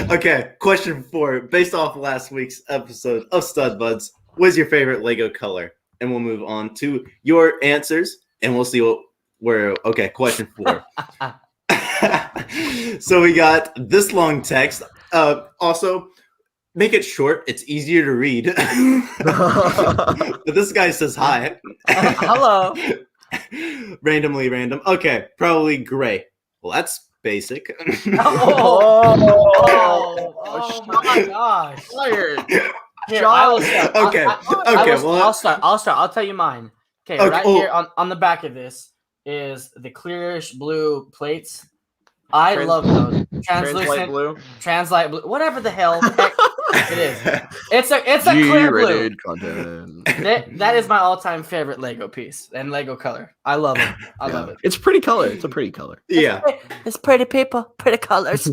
Okay. Question 4. Based off last week's episode of Stud Buds, what's your favorite Lego color? And we'll move on to your answers, and we'll see what we're. Okay. Question 4. So we got this long text. Also, make it short. It's easier to read. But this guy says hi. Hello. Randomly random. Okay, probably gray. Well, that's basic. Oh my gosh. Fired. Here, I will start. Okay. I'll start. I'll tell you mine. Okay, right here on the back of this is the clearish blue plates. I love those. Translucent blue. Translite blue. Whatever the hell it is. It's a clear blue. Content. That is my all-time favorite Lego piece and Lego color. I love it. I love it. It's pretty color. It's a pretty color. Yeah. It's pretty people, pretty colors.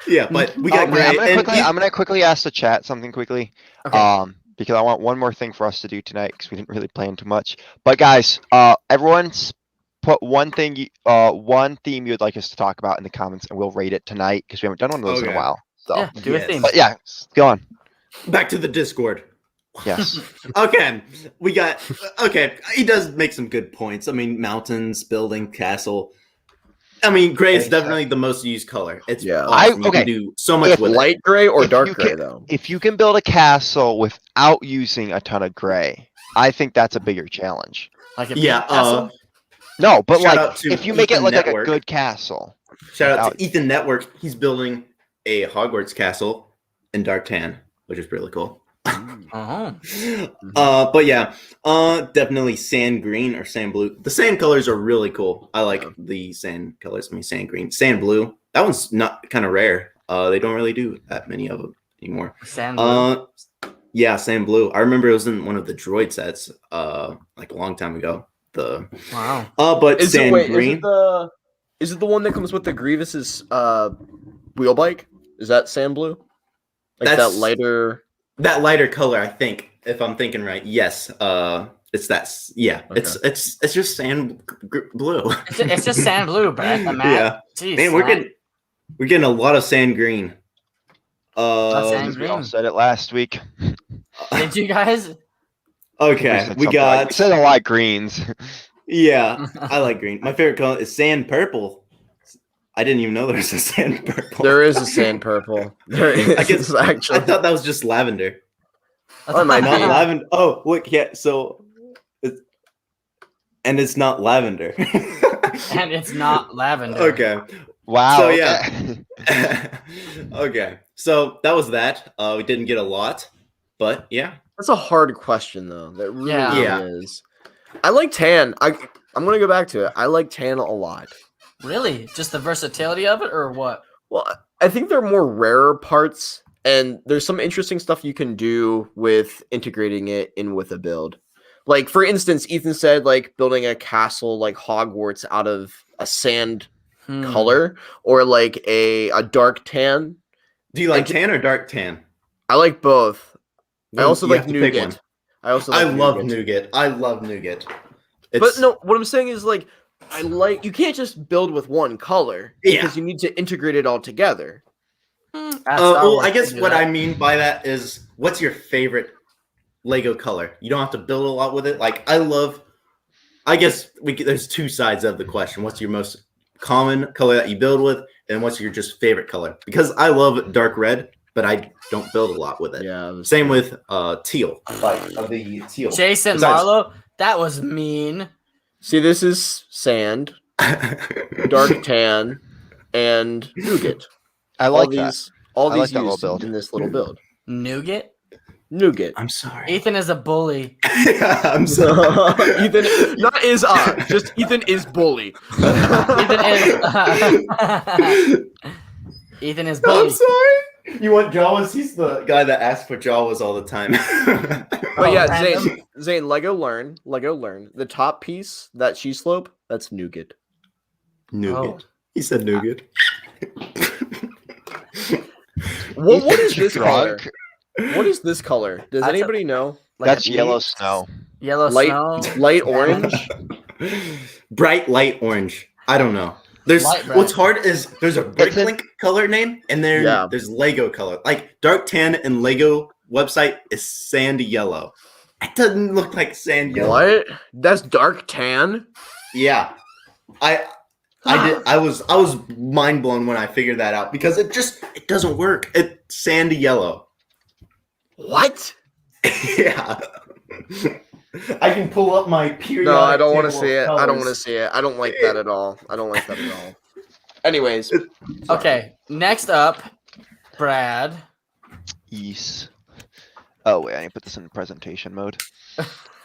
Yeah, but we got gray. I'm gonna quickly ask the chat something quickly. Okay. Because I want one more thing for us to do tonight because we didn't really plan too much. But guys, everyone's put one theme you would like us to talk about in the comments, and we'll rate it tonight because we haven't done one of those in a while. So Yeah, do a theme. But yeah, go on. Back to the Discord. Yes. Okay, we got. Okay, he does make some good points. I mean, mountains, building, castle. I mean, gray is definitely the most used color. It's awesome. You can do so much with light gray or dark gray though. If you can build a castle without using a ton of gray, I think that's a bigger challenge. Like a castle? No, but Shout like out to if you make it Ethan look like a Network. good castle. Shout out to Ethan Network. He's building a Hogwarts castle in dark tan, which is really cool. But yeah, definitely sand green or sand blue. The sand colors are really cool. I like the sand colors. I mean, sand green, sand blue. That one's not kind of rare. They don't really do that many of them anymore. Sand blue. Yeah, sand blue. I remember it was in one of the droid sets, like a long time ago. Wow. But sand green. Is it the one that comes with the Grievous's wheel bike? Is that sand blue? Like that lighter. That lighter color, I think, if I'm thinking right. Yes. It's that. Yeah. Okay. It's just sand blue. It's just sand blue, Brett. Yeah. Jeez, man, we're getting a lot of sand green. We all said it last week. Did you guys? Okay, we said a lot of greens. Yeah, I like green. My favorite color is sand purple. I didn't even know there was a sand purple. There is a sand purple. There is. I guess actually. I thought that was just lavender. Oh, not lavender. Oh, look, yeah. So, it's not lavender. And it's not lavender. Okay. Wow. So yeah. Okay. So that was that. We didn't get a lot, but yeah. That's a hard question though. That really is. I like tan. I'm gonna go back to it. I like tan a lot. Really? Just the versatility of it, or what? Well, I think they're more rarer parts, and there's some interesting stuff you can do with integrating it in with a build. Like, for instance, Ethan said, like, building a castle like Hogwarts out of a sand color, or like a dark tan. Do you like tan or dark tan? I like both. I also like nougat. I love nougat. But no, what I'm saying is, like, you can't just build with one color because you need to integrate it all together. Well, I guess what I mean by that is, what's your favorite Lego color? You don't have to build a lot with it. Like, there's two sides of the question. What's your most common color that you build with, and what's your just favorite color? Because I love dark red, but I don't build a lot with it. Yeah. Same with teal. Like the teal. Jason Marlowe, that was mean. See, this is sand, dark tan, and nougat. I like these. All these used in this little build. Nougat. I'm sorry. Ethan is a bully. I'm sorry. Ethan, not is just Ethan is bully. Ethan is bully. I'm sorry. You want Jawas? He's the guy that asks for Jawas all the time. But yeah, Zane, Lego learn. The top piece, that cheese slope, that's nougat. Nougat. Oh. He said nougat. What is this color? What is this color? Does anybody know? That's yellow snow. Yellow snow. Light orange. Bright light orange. I don't know. What's hard is there's a Bricklink color name and there's Lego color. Like dark tan and Lego website is sand yellow. It doesn't look like sand yellow. What? That's dark tan? Yeah. I was mind blown when I figured that out because it doesn't work. It's sandy yellow. What? Yeah. I can pull up my periodic. No, I don't want to see it. I don't want to see it. I don't like that at all. I don't like that at all. Anyways. Okay. Next up, Brad. Yes. Oh wait, I need to put this in presentation mode.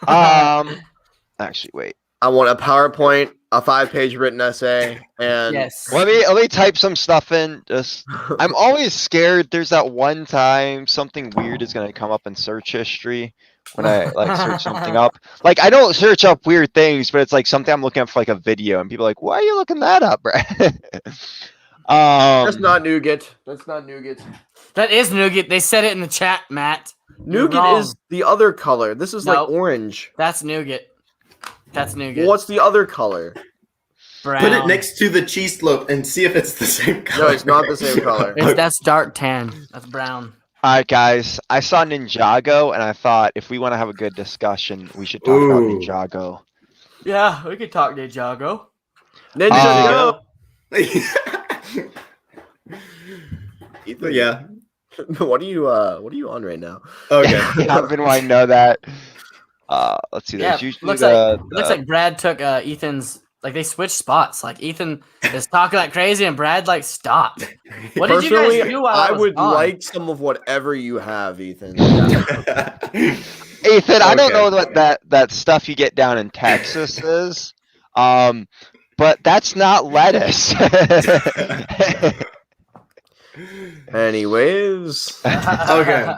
Actually, wait. I want a PowerPoint, a 5-page written essay, and let me type some stuff in. I'm always scared. There's that one time something weird is gonna come up in search history when I search something up. Like I don't search up weird things, but it's like something I'm looking up for like a video, and people are like, "Why are you looking that up, Brad?" That's not nougat. That's not nougat. That is nougat. They said it in the chat, Matt. Nougat is the other color. This is like orange. That's nougat. That's nougat. What's the other color? Brown. Put it next to the cheese loaf and see if it's the same color. No, it's not the same color. That's dark tan. That's brown. All right, guys. I saw Ninjago, and I thought if we want to have a good discussion, we should talk about Ninjago. Yeah, we could talk Ninjago. Ninjago. Yeah. What are you on right now? Okay. How do I know that? Let's see. Yeah, looks like Brad took Ethan's. Like they switched spots. Like Ethan is talking like crazy, and Brad like stopped. What did you guys do while I would like some of whatever you have, Ethan. Ethan, I don't know what that stuff you get down in Texas is, but that's not lettuce. Anyways, okay.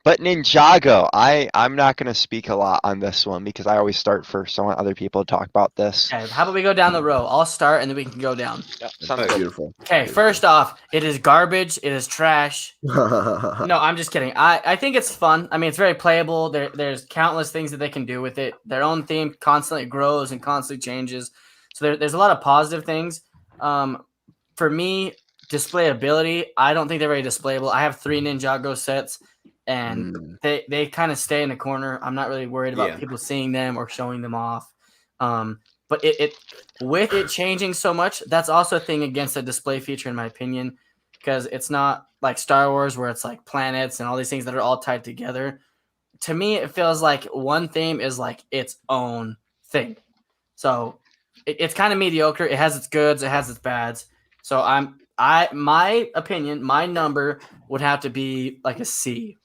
But Ninjago, I'm not gonna speak a lot on this one because I always start first. So I want other people to talk about this. Okay, how about we go down the row? I'll start and then we can go down. Yep, sounds beautiful. Okay, first off, it is garbage. It is trash. No, I'm just kidding. I think it's fun. I mean, it's very playable. There's countless things that they can do with it. Their own theme constantly grows and constantly changes. So there's a lot of positive things. For me, displayability, I don't think they're very displayable. I have 3 Ninjago sets. And they kind of stay in the corner. I'm not really worried about people seeing them or showing them off. But it with it changing so much, that's also a thing against a display feature, in my opinion, because it's not like Star Wars where it's like planets and all these things that are all tied together. To me, it feels like one theme is like its own thing. So it's kind of mediocre. It has its goods, it has its bads. So my opinion, my number would have to be like a C.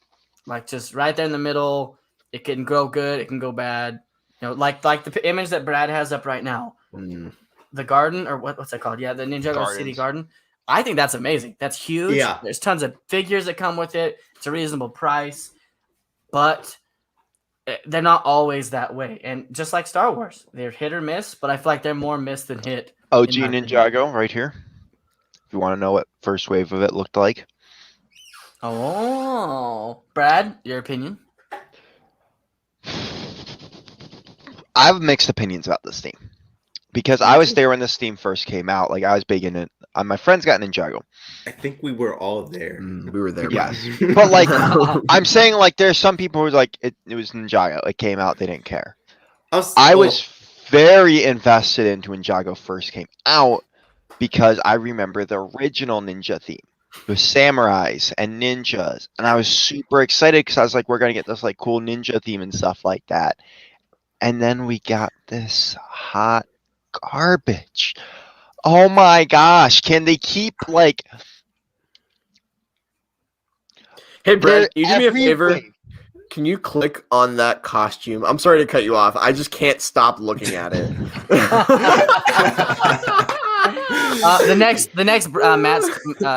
Like just right there in the middle. It can go good. It can go bad. You know, like the image that Brad has up right now. The garden, or what's that called? Yeah, the Ninjago City Garden. I think that's amazing. That's huge. Yeah. There's tons of figures that come with it. It's a reasonable price. But they're not always that way. And just like Star Wars, they're hit or miss, but I feel like they're more miss than hit. OG Ninjago right here. If you want to know what first wave of it looked like. Oh, Brad, your opinion? I have mixed opinions about this theme because I was there when this theme first came out. Like I was big in it. My friends got Ninjago. I think we were all there. We were there. Yes, but like I'm saying, like there's some people who like it was Ninjago. It came out, they didn't care. I was very invested into when Ninjago first came out because I remember the original ninja theme. With samurais and ninjas, and I was super excited because I was like, we're gonna get this like cool ninja theme and stuff like that. And then we got this hot garbage. Oh my gosh, can they keep like Hey Brad, can you do me a favor? Can you click on that costume? I'm sorry to cut you off. I just can't stop looking at it. The next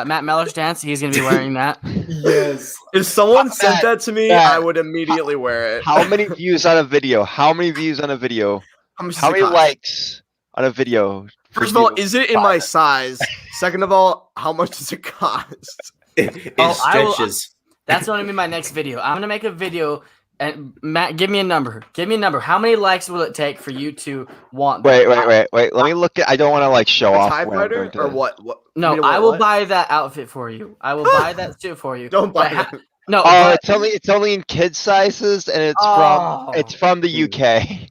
Matt Meller's dance, he's gonna be wearing that. Yes. If someone sent that to me, I would immediately wear it. How many views on a video? How many views on a video? How many likes on a video? First of all, is it in my size? Second of all, how much does it cost? It stretches. That's going to be my next video. I'm going to make a video And Matt, give me a number. Give me a number. How many likes will it take for you to want Wait, that? wait. Let me look at. I don't want to like show A off TIE when I'm fighter going to or this. what? What? No, You know I will what? buy that outfit for you. I will buy that suit for you. Don't buy But it. No, Oh, but, it's only in kid sizes, and it's Oh. from the UK.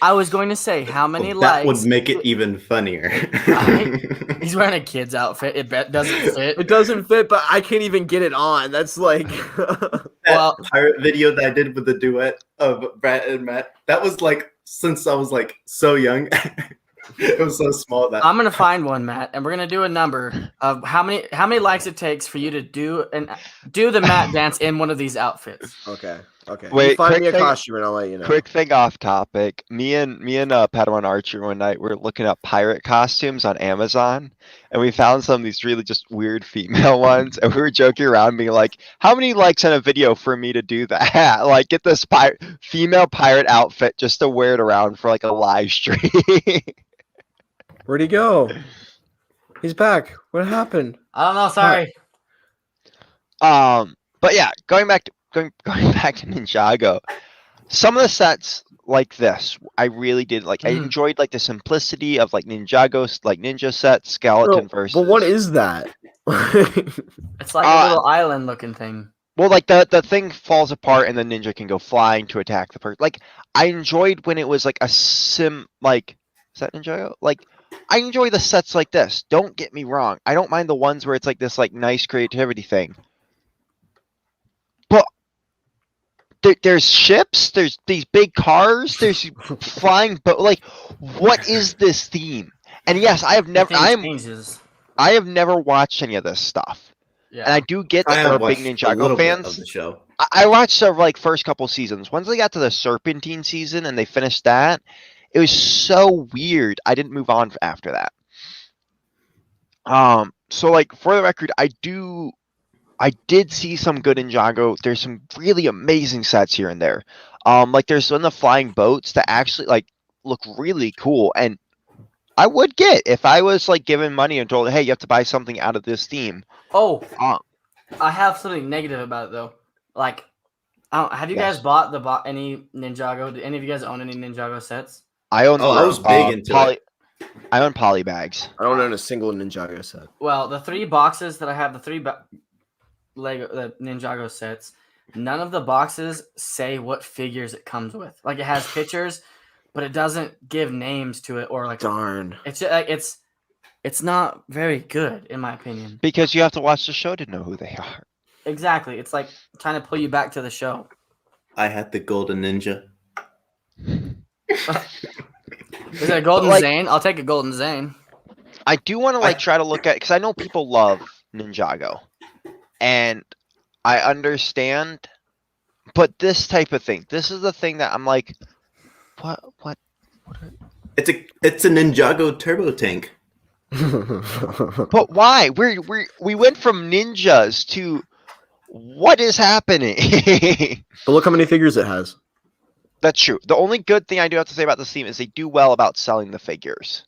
I was going to say how many That likes. would make it even funnier. Right? He's wearing a kid's outfit. It doesn't fit. It doesn't fit, but I can't even get it on. That's like That pirate video that I did with the duet of Brett and Matt. That was like since I was like so young. It was so small that I'm gonna find one, Matt, and we're gonna do a number of how many likes it takes for you to do the Matt dance in one of these outfits. Okay. Wait, you find me a quick thing- costume and I'll let you know. Quick thing off topic. Me and Padawan Archer one night were looking up pirate costumes on Amazon, and we found some of these really just weird female ones, and we were joking around, being like, "How many likes on a video for me to do that? Like, get this female pirate outfit just to wear it around for like a live stream." Where'd he go? He's back. What happened? I don't know. Sorry. But yeah, going back to Ninjago, some of the sets like this, I really did like. I enjoyed like the simplicity of like Ninjago's like ninja set skeleton versus. But what is that? It's like a little island looking thing. Well, like the thing falls apart and the ninja can go flying to attack the person. Like I enjoyed when it was like a like is that Ninjago? Like I enjoy the sets like this. Don't get me wrong. I don't mind the ones where it's like this like nice creativity thing. But there's ships, there's these big cars, there's flying but like what is this theme? And yes, I have never watched any of this stuff. Yeah. And I do get that there are big Ninjago fans. Of the show. I watched the like first couple seasons. Once they got to the Serpentine season and they finished that, it was so weird. I didn't move on after that. So like for the record, I did see some good Ninjago. There's some really amazing sets here and there. Like there's some of the flying boats that actually like look really cool, and I would get if I was like given money and told, hey, you have to buy something out of this theme. Oh, I have something negative about it though. Like, have you guys bought any Ninjago? Do any of you guys own any Ninjago sets? I own. I was big into it. I own polybags. I don't own a single Ninjago set. Well, the 3 boxes that I have, the Ninjago sets, none of the boxes say what figures it comes with. Like it has pictures, but it doesn't give names to it or like. Darn. It's just, like it's not very good in my opinion. Because you have to watch the show to know who they are. Exactly. It's like trying to pull you back to the show. I had the golden ninja. Is it a golden Zane? I'll take a golden Zane. I do want to like try to look at because I know people love Ninjago, and I understand, but this type of thing, this is the thing that I'm like, what? It's a Ninjago turbo tank. But why? We went from ninjas to what is happening? But look how many figures it has. That's true. The only good thing I do have to say about this team is they do well about selling the figures.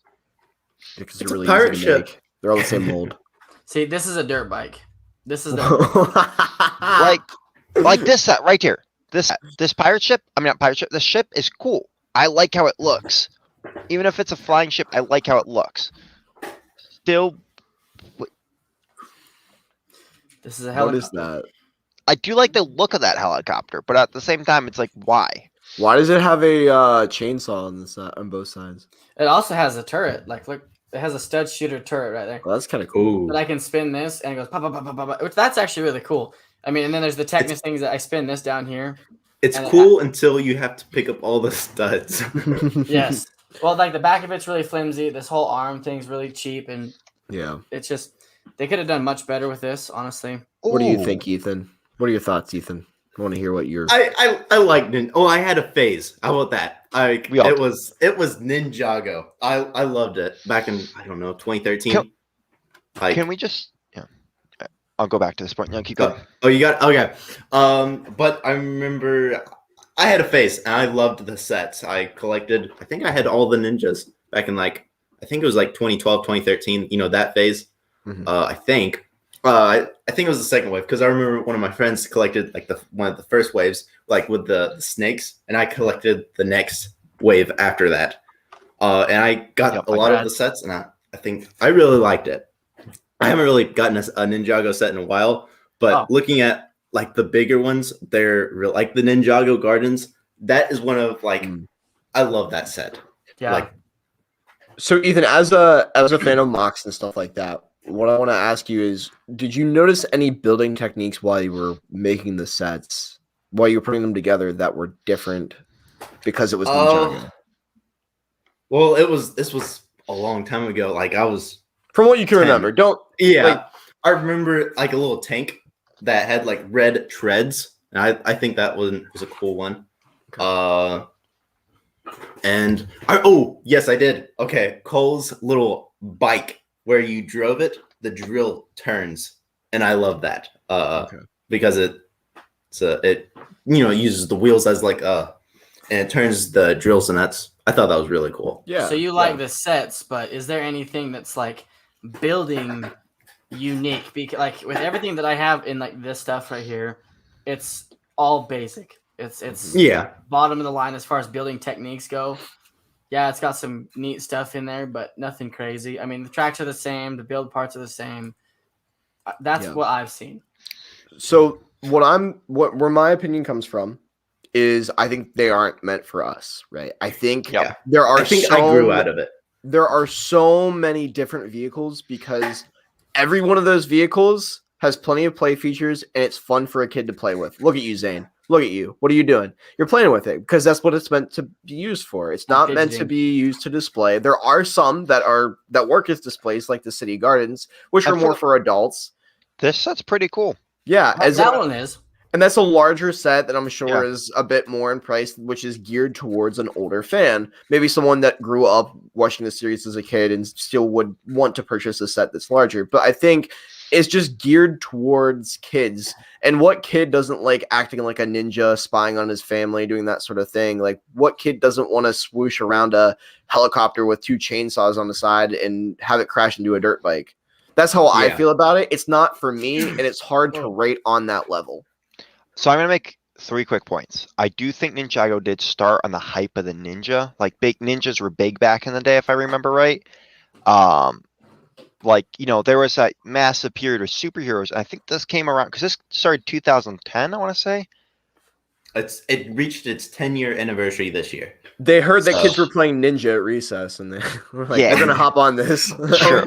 Because It's they're a really pirate easy to ship. make. They're all the same mold. See, this is a dirt bike. This is like this set right here. This pirate ship. I mean, not pirate ship. This ship is cool. I like how it looks. Even if it's a flying ship, I like how it looks. Still, this is a helicopter. What is that? I do like the look of that helicopter, but at the same time, it's like, why? Why does it have a chainsaw on the side, on both sides? It also has a turret. Like, look, it has a stud shooter turret right there. Well, that's kind of cool. But I can spin this, and it goes pop, pop, pop, pop, pop, which that's actually really cool. I mean, and then there's the Technics things that I spin this down here. It's cool until you have to pick up all the studs. Yes. Well, like the back of it's really flimsy. This whole arm thing's really cheap, and yeah, it's just they could have done much better with this, honestly. What do you think, Ethan? What are your thoughts, Ethan? I want to hear what you're. I like Ninja. Oh, I had a phase. How about that? It was Ninjago. I loved it back in 2013. Can we just? Yeah, I'll go back to this point. No, keep going. Oh, you got okay. But I remember I had a phase and I loved the sets. I collected. I think I had all the ninjas back in I think it was 2012, 2013. You know that phase. Mm-hmm. I think. I think it was the second wave because I remember one of my friends collected like one of the first waves, like with the snakes, and I collected the next wave after that. And I got a lot of the sets, and I think I really liked it. I haven't really gotten a Ninjago set in a while, but looking at like the bigger ones, they're real, like the Ninjago Gardens. That is one of like I love that set. Yeah. Like, so Ethan, as a fan of mocks and stuff like that, what I want to ask you is, did you notice any building techniques while you were making the sets, while you were putting them together, that were different because it was Ninjago? Well, this was a long time ago. Like I was from what you can remember. I remember like a little tank that had like red treads, and I think that was a cool one. And yes, I did. Okay, Cole's little bike where you drove it, the drill turns, and I love that because it uses the wheels as like and it turns the drills, and I thought that was really cool. Yeah. So you like the sets, but is there anything that's like building unique? Because like with everything that I have in like this stuff right here, it's all basic. It's bottom of the line as far as building techniques go. Yeah, it's got some neat stuff in there, but nothing crazy. I mean, the tracks are the same, the build parts are the same. That's what I've seen. So where my opinion comes from is I think they aren't meant for us, right? I think I grew out of it. There are so many different vehicles because every one of those vehicles has plenty of play features and it's fun for a kid to play with. Look at you, Zane. Look at you. What are you doing? You're playing with it because that's what it's meant to be used for. It's not meant to be used to display. There are some that work as displays, like the city gardens, which are more for adults. This set's pretty cool. Yeah, that one is. And that's a larger set that I'm sure is a bit more in price, which is geared towards an older fan. Maybe someone that grew up watching the series as a kid and still would want to purchase a set that's larger. But I think it's just geared towards kids. And what kid doesn't like acting like a ninja, spying on his family, doing that sort of thing? Like, what kid doesn't want to swoosh around a helicopter with 2 chainsaws on the side and have it crash into a dirt bike? That's how I feel about it. It's not for me, and it's hard to rate on that level. So I'm going to make 3 quick points. I do think Ninjago did start on the hype of the ninja. Like, big ninjas were big back in the day, if I remember right. Like, there was that massive period of superheroes. And I think this came around because this started 2010, I want to say. It reached its 10-year anniversary this year. They heard that kids were playing Ninja at recess, and they were like, "They're gonna hop on this." Sure.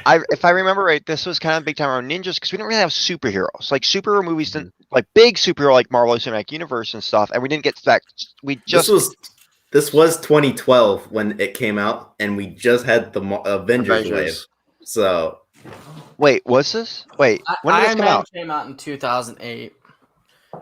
If I remember right, this was kind of big time around ninjas because we didn't really have superheroes. Like superhero movies didn't like big superhero like Marvel Cinematic Universe and stuff, and we didn't get that. This was 2012 when it came out, and we just had the Avengers wave. So, wait, was this? Wait, when did this come out? Came out in 2008.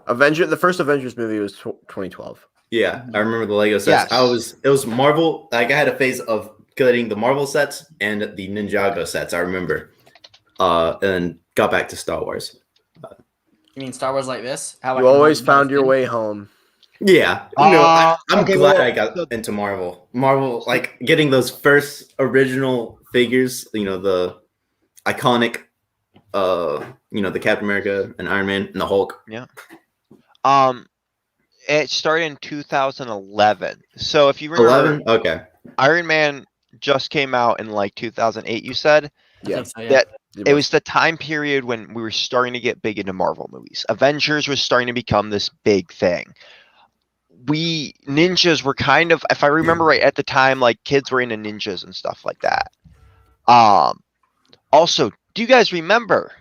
The first Avengers movie was 2012. Yeah, I remember the Lego sets. Yes. It was Marvel. Like I had a phase of getting the Marvel sets and the Ninjago sets. I remember, and got back to Star Wars. You mean Star Wars like this? You always found your way home. Yeah, I'm glad I got into Marvel. Marvel, like getting those first original figures. The iconic, the Captain America and Iron Man and the Hulk. Yeah. It started in 2011. So if you remember, 11? Okay. Iron Man just came out in like 2008. You said, yeah. That it was the time period when we were starting to get big into Marvel movies. Avengers was starting to become this big thing. We ninjas were kind of, if I remember right, at the time, like kids were into ninjas and stuff like that. Also, do you guys remember?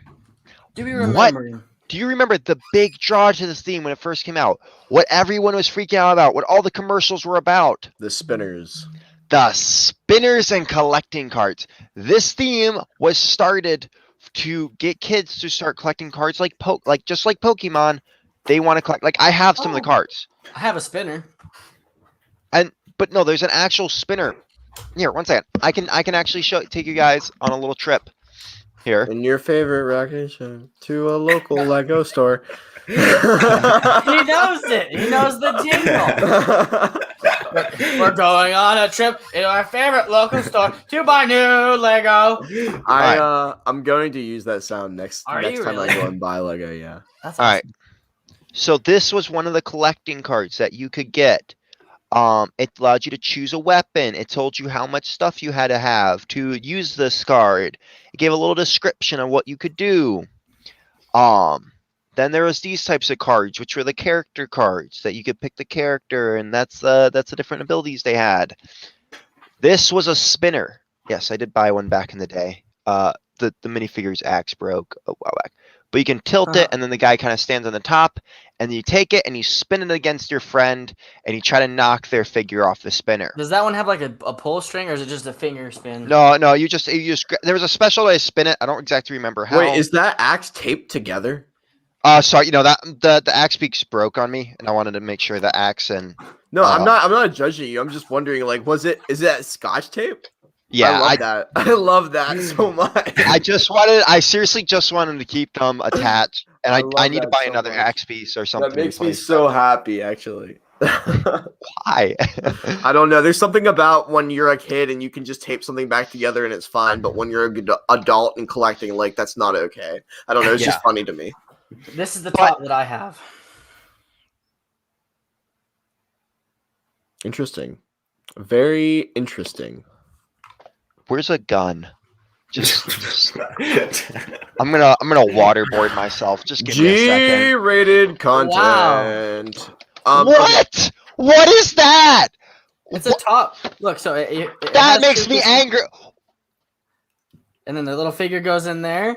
Do we remember? Do you remember the big draw to this theme when it first came out? What everyone was freaking out about, what all the commercials were about? The spinners. The spinners and collecting cards. This theme was started to get kids to start collecting cards just like Pokemon. They want to collect. Like I have some of the cards. I have a spinner. But no, there's an actual spinner. Here, one second. I can actually take you guys on a little trip. Here. In your favorite rocket ship to a local Lego store. He knows it. He knows the jingle. We're going on a trip in our favorite local store to buy new Lego. I'm going to use that sound next Are time you really? I go and buy Lego. Yeah. That's All awesome. right. So this was one of the collecting cards that you could get. It allowed you to choose a weapon. It told you how much stuff you had to have to use this card. It gave a little description of what you could do. Then there was these types of cards, which were the character cards that you could pick the character, and that's the different abilities they had. This was a spinner. Yes, I did buy one back in the day. The minifigure's axe broke a while back. But you can tilt it, and then the guy kind of stands on the top, and you take it, and you spin it against your friend, and you try to knock their figure off the spinner. Does that one have like a pull string, or is it just a finger spin? No, you just there was a special way to spin it. I don't exactly remember how. Wait, is that axe taped together? Sorry, that the axe piece broke on me, and I wanted to make sure the axe and. No, I'm not judging you. I'm just wondering, like, is that Scotch tape? Yeah, I love that so much. I seriously just wanted to keep them attached, and I need to buy so another much. axe piece or something. That makes me so happy, actually. Why? I don't know. There's something about when you're a kid and you can just tape something back together and it's fine, but when you're an adult and collecting, like, that's not okay. I don't know. It's just funny to me. This is the top that I have. Interesting. Very interesting. Where's a gun? Just I'm gonna waterboard myself. Just give me a second. G-rated content. Wow. What? What is that? It's a top. Look, so it That makes me angry. And then the little figure goes in there,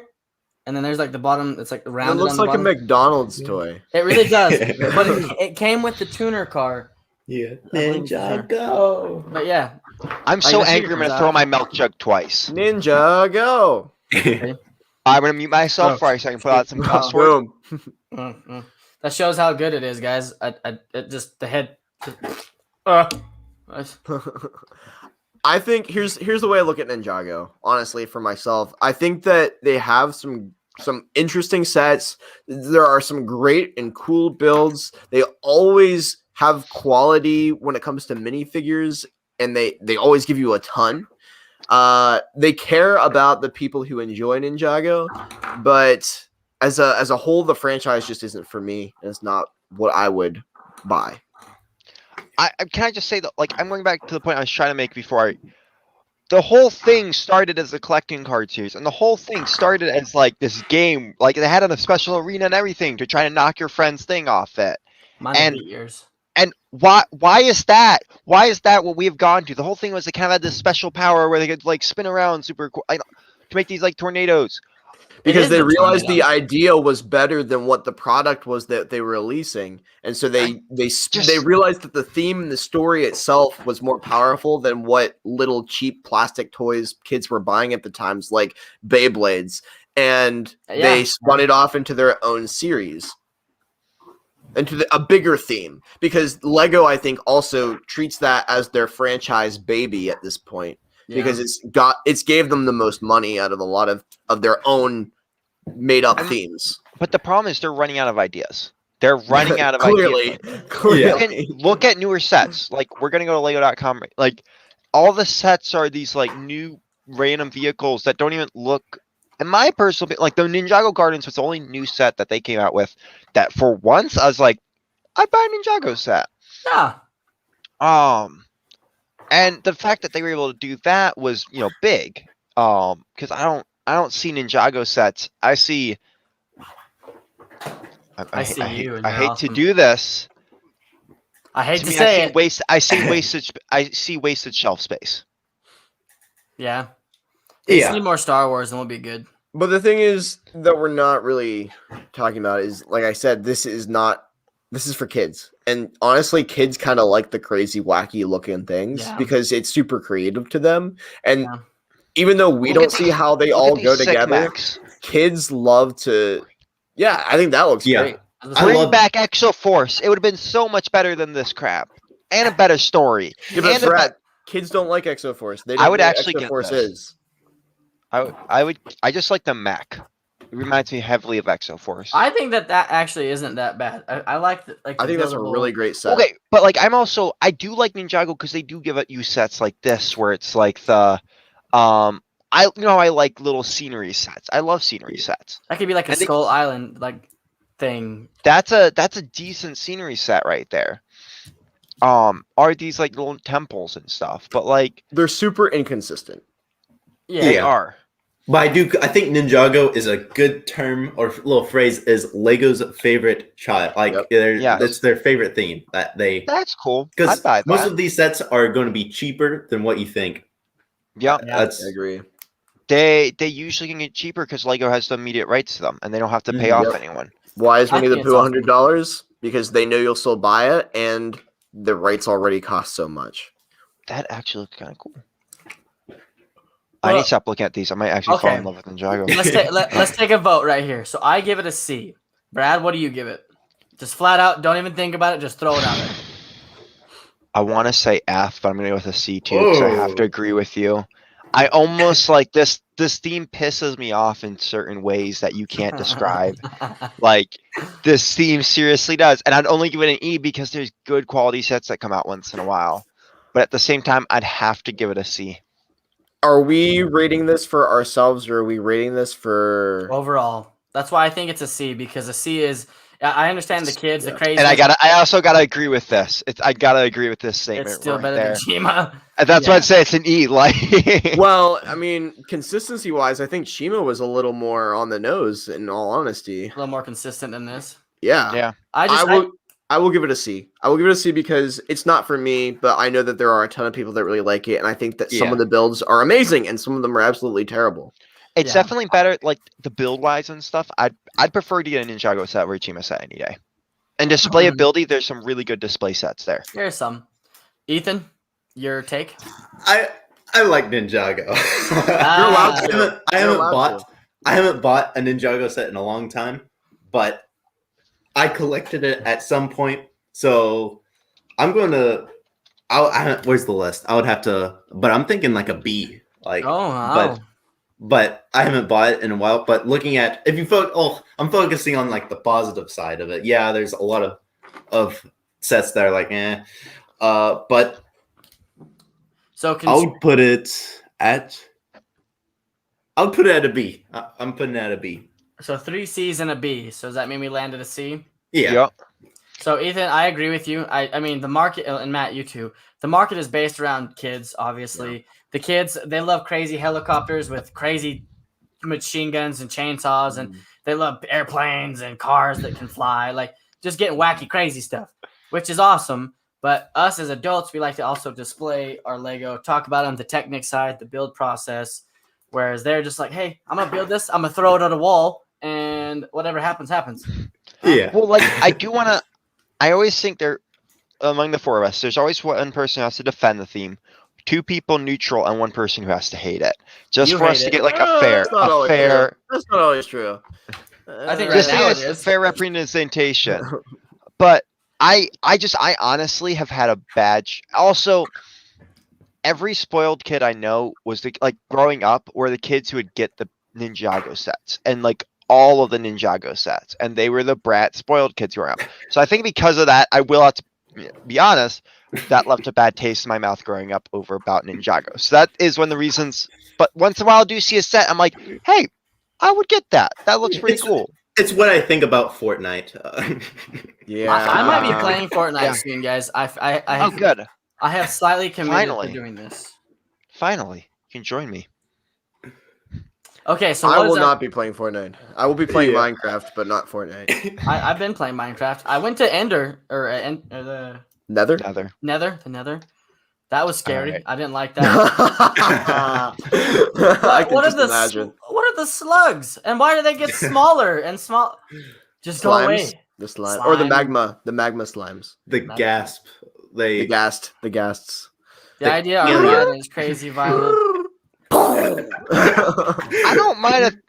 and then there's like the bottom. It's like rounded. It looks like a McDonald's toy. It really does. But it came with the tuner car. Yeah. Ninjago. But yeah. I'm so angry. I'm gonna throw my milk jug twice. Ninja go. I'm gonna mute myself for a second. Put out some cuss words. Boom. That shows how good it is, guys. It just the head. I think here's the way I look at Ninjago. Honestly, for myself, I think that they have some interesting sets. There are some great and cool builds. They always have quality when it comes to minifigures, and they always give you a ton. They care about the people who enjoy Ninjago, but as a whole, the franchise just isn't for me. And it's not what I would buy. Can I just say that, like, I'm going back to the point I was trying to make before. The whole thing started as a collecting card series, and the whole thing started as like this game. Like, they had a special arena and everything to try to knock your friend's thing off it. Mine and 8 years. And why is that? Why is that what we have gone to? The whole thing was they kind of had this special power where they could like spin around super cool to make these like tornadoes. Because they realized the idea was better than what the product was that they were releasing, and so they realized that the theme and the story itself was more powerful than what little cheap plastic toys kids were buying at the times, like Beyblades, and they spun it off into their own series, into a bigger theme. Because Lego, I think, also treats that as their franchise baby at this point. Because it's gave them the most money out of a lot of their own made up themes. But the problem is they're running out of ideas. They're running out of Clearly. ideas. Look at newer sets. Like, we're gonna go to Lego.com. Like, all the sets are these like new random vehicles that don't even look. In my personal, like the Ninjago Gardens was the only new set that they came out with. That for once I was like, I'd buy a Ninjago set. Yeah. And the fact that they were able to do that was, big. Because I don't see Ninjago sets. I see. I hate to do this. I hate to say it. I see wasted shelf space. Yeah. Just need more Star Wars, and we'll be good. But the thing is that we're not really talking about is, like I said, this is for kids. And honestly, kids kind of like the crazy, wacky looking things because it's super creative to them. And even though we don't see how they all go together, kids love to. Yeah, I think that looks great. Bring back Exoforce. It would have been so much better than this crap. And a better story. Yeah, but Brad, kids don't like Exoforce. They don't I would know actually what Exoforce get this. is. I just like the mech. reminds me heavily of Exo Force. I think that actually isn't that bad. I like the, I think that's a really great set. Okay, but like I do like Ninjago because they do give you sets like this where it's like the I like little scenery sets. I love scenery sets. That could be like a Skull Island like thing. That's a decent scenery set right there. Are these like little temples and stuff, but like they're super inconsistent. Yeah, they are. But I think Ninjago is a good term or little phrase is Lego's favorite child. Like it's their favorite theme that they. That's cool. Because most of these sets are going to be cheaper than what you think. Yeah, I agree. They usually can get cheaper because Lego has the immediate rights to them, and they don't have to pay off anyone. Why is Winnie the Pooh $100? Because they know you'll still buy it, and the rights already cost so much. That actually looks kind of cool. I need to stop looking at these. I might actually fall in love with Ninjago. Let's take a vote right here. So I give it a C. Brad, what do you give it? Just flat out, don't even think about it. Just throw it out there. I want to say F, but I'm going to go with a C too because I have to agree with you. I almost like this. This theme pisses me off in certain ways that you can't describe. Like this theme seriously does, and I'd only give it an E because there's good quality sets that come out once in a while. But at the same time, I'd have to give it a C. Are we rating this for ourselves, or are we rating this for overall? That's why I think it's a C, because a C is. I understand the kids, the crazy. And I also gotta agree with this. I gotta agree with this statement. It's still better than Chima. And that's why I'd say it's an E. Like, well, I mean, consistency wise, I think Chima was a little more on the nose. In all honesty, a little more consistent than this. Yeah. I will give it a C. I will give it a C because it's not for me, but I know that there are a ton of people that really like it, and I think that some of the builds are amazing, and some of them are absolutely terrible. It's definitely better, like the build wise and stuff. I'd prefer to get a Ninjago set over a Chima set any day. And display ability, there's some really good display sets there. There's some. Ethan, your take? I like Ninjago. I haven't bought a Ninjago set in a long time, but I collected it at some point, so I'm going to. Where's the list? I would have to, but I'm thinking like a B. Like, but I haven't bought it in a while. But looking at if you I'm focusing on like the positive side of it. Yeah, there's a lot of sets that are like but so I would put it at a B. I'm putting it at a B. So 3 C's and a B. So does that mean we landed a C? Yeah. Yep. So Ethan, I agree with you. I mean the market, and Matt, you too. The market is based around kids, obviously. Yeah. The kids, they love crazy helicopters with crazy machine guns and chainsaws, and they love airplanes and cars that can fly, like just getting wacky, crazy stuff, which is awesome. But us as adults, we like to also display our Lego, talk about on the technic side, the build process, whereas they're just like, hey, I'm going to build this, I'm going to throw it at a wall, and whatever happens, happens. Yeah. Well, like, I always think among the four of us, there's always one person who has to defend the theme, 2 people neutral, and 1 person who has to hate it. Just for us to get like a fair. That's not always true. I think right now it is fair representation. But I honestly have had a bad. Also, every spoiled kid I know was like growing up were the kids who would get the Ninjago sets and like all of the Ninjago sets, and they were the brat spoiled kids growing up. So I think because of that, I will have to be honest, that left a bad taste in my mouth growing up over about Ninjago. So that is one of the reasons. But once in a while, I do see a set, I'm like, hey, I would get that. That looks pretty cool. It's what I think about Fortnite. I might be playing Fortnite soon, guys. Oh, good. I have slightly committed to doing this. Finally, you can join me. Okay, so I will not be playing Fortnite. I will be playing Minecraft, but not Fortnite. I've been playing Minecraft. I went to Ender or the Nether. The Nether. That was scary. Right. I didn't like that. What are the slugs? And why do they get smaller and small? Just go away. The slime. Or the magma slimes. The gasp. The ghasts. The idea of that is crazy violent. I don't mind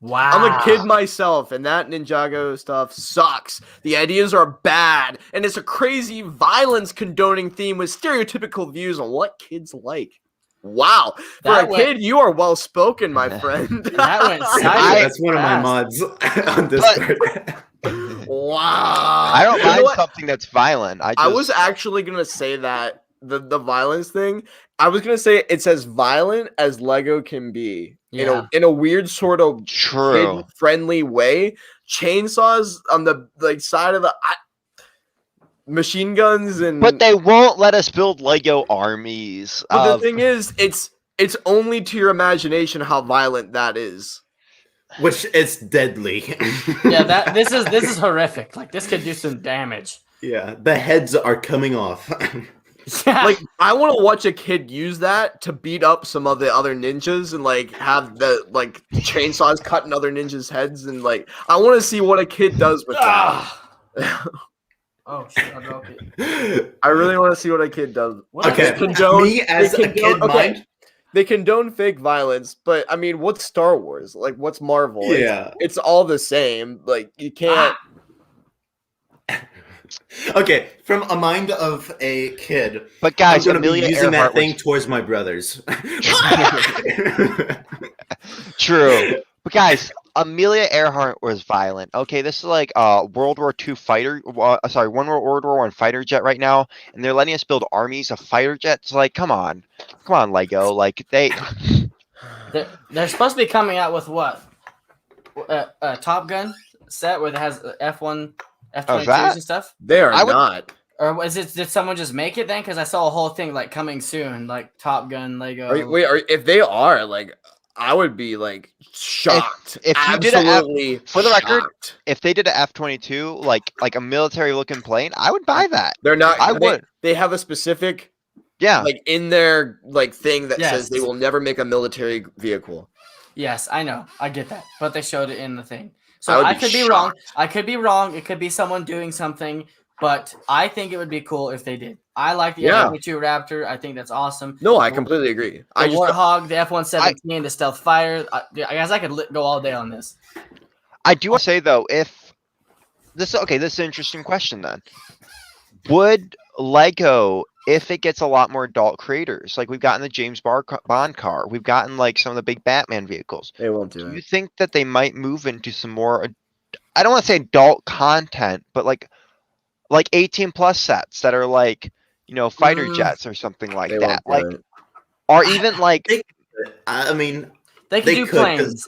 Wow. I'm a kid myself, and that Ninjago stuff sucks. The ideas are bad, and it's a crazy violence condoning theme with stereotypical views on what kids like. Wow. For a kid, you are well spoken, my friend. That went silent. That's one of my mods on Discord. Wow. I don't mind something that's violent. I was actually gonna say that the violence thing. I was gonna say it's as violent as Lego can be. Yeah. In a weird sort of true friendly way. Chainsaws on the side of the machine guns but they won't let us build Lego armies. But the thing is, it's only to your imagination how violent that is. Which is deadly. Yeah, this is horrific. Like this could do some damage. Yeah, the heads are coming off. Like I want to watch a kid use that to beat up some of the other ninjas and like have the chainsaws cutting other ninjas' heads and like I want to see what a kid does with that. Oh shit! I broke it. I really want to see what a kid does. Okay, me as a kid mind. They condone fake violence, but I mean, what's Star Wars? Like, what's Marvel? Yeah, it's all the same. Like, you can't. Okay, from a mind of a kid, but guys, I'm going to be using that thing towards my brothers. True, but guys, Amelia Earhart was violent. Okay, this is like World War II fighter. World War I fighter jet right now, and they're letting us build armies of fighter jets. Like, come on, Lego. Like they're supposed to be coming out with what? A Top Gun set where it has F1, F-22s and stuff. They are not. Or was it? Did someone just make it then? Because I saw a whole thing like coming soon, like Top Gun, Lego. If they are like. I would be like shocked. If you absolutely did for the record, if they did an F-22, like a military looking plane, I would buy that. They're not. I would. They have a specific, like in their thing that says they will never make a military vehicle. Yes, I know. I get that, but they showed it in the thing. So I could be wrong. I could be wrong. It could be someone doing something, but I think it would be cool if they did. I like the F-22 Raptor. I think that's awesome. No, I completely agree. The Warthog, the F-117, the Stealth Fighter. I guess I could go all day on this. I do want to say though, if this is an interesting question then. Would Lego, if it gets a lot more adult creators, like we've gotten the James Bond car, we've gotten like some of the big Batman vehicles. They won't do it. You think that they might move into some more? I don't want to say adult content, but like 18 plus sets that are like. Fighter jets or something like that. Like, or even like. I mean, they could do planes.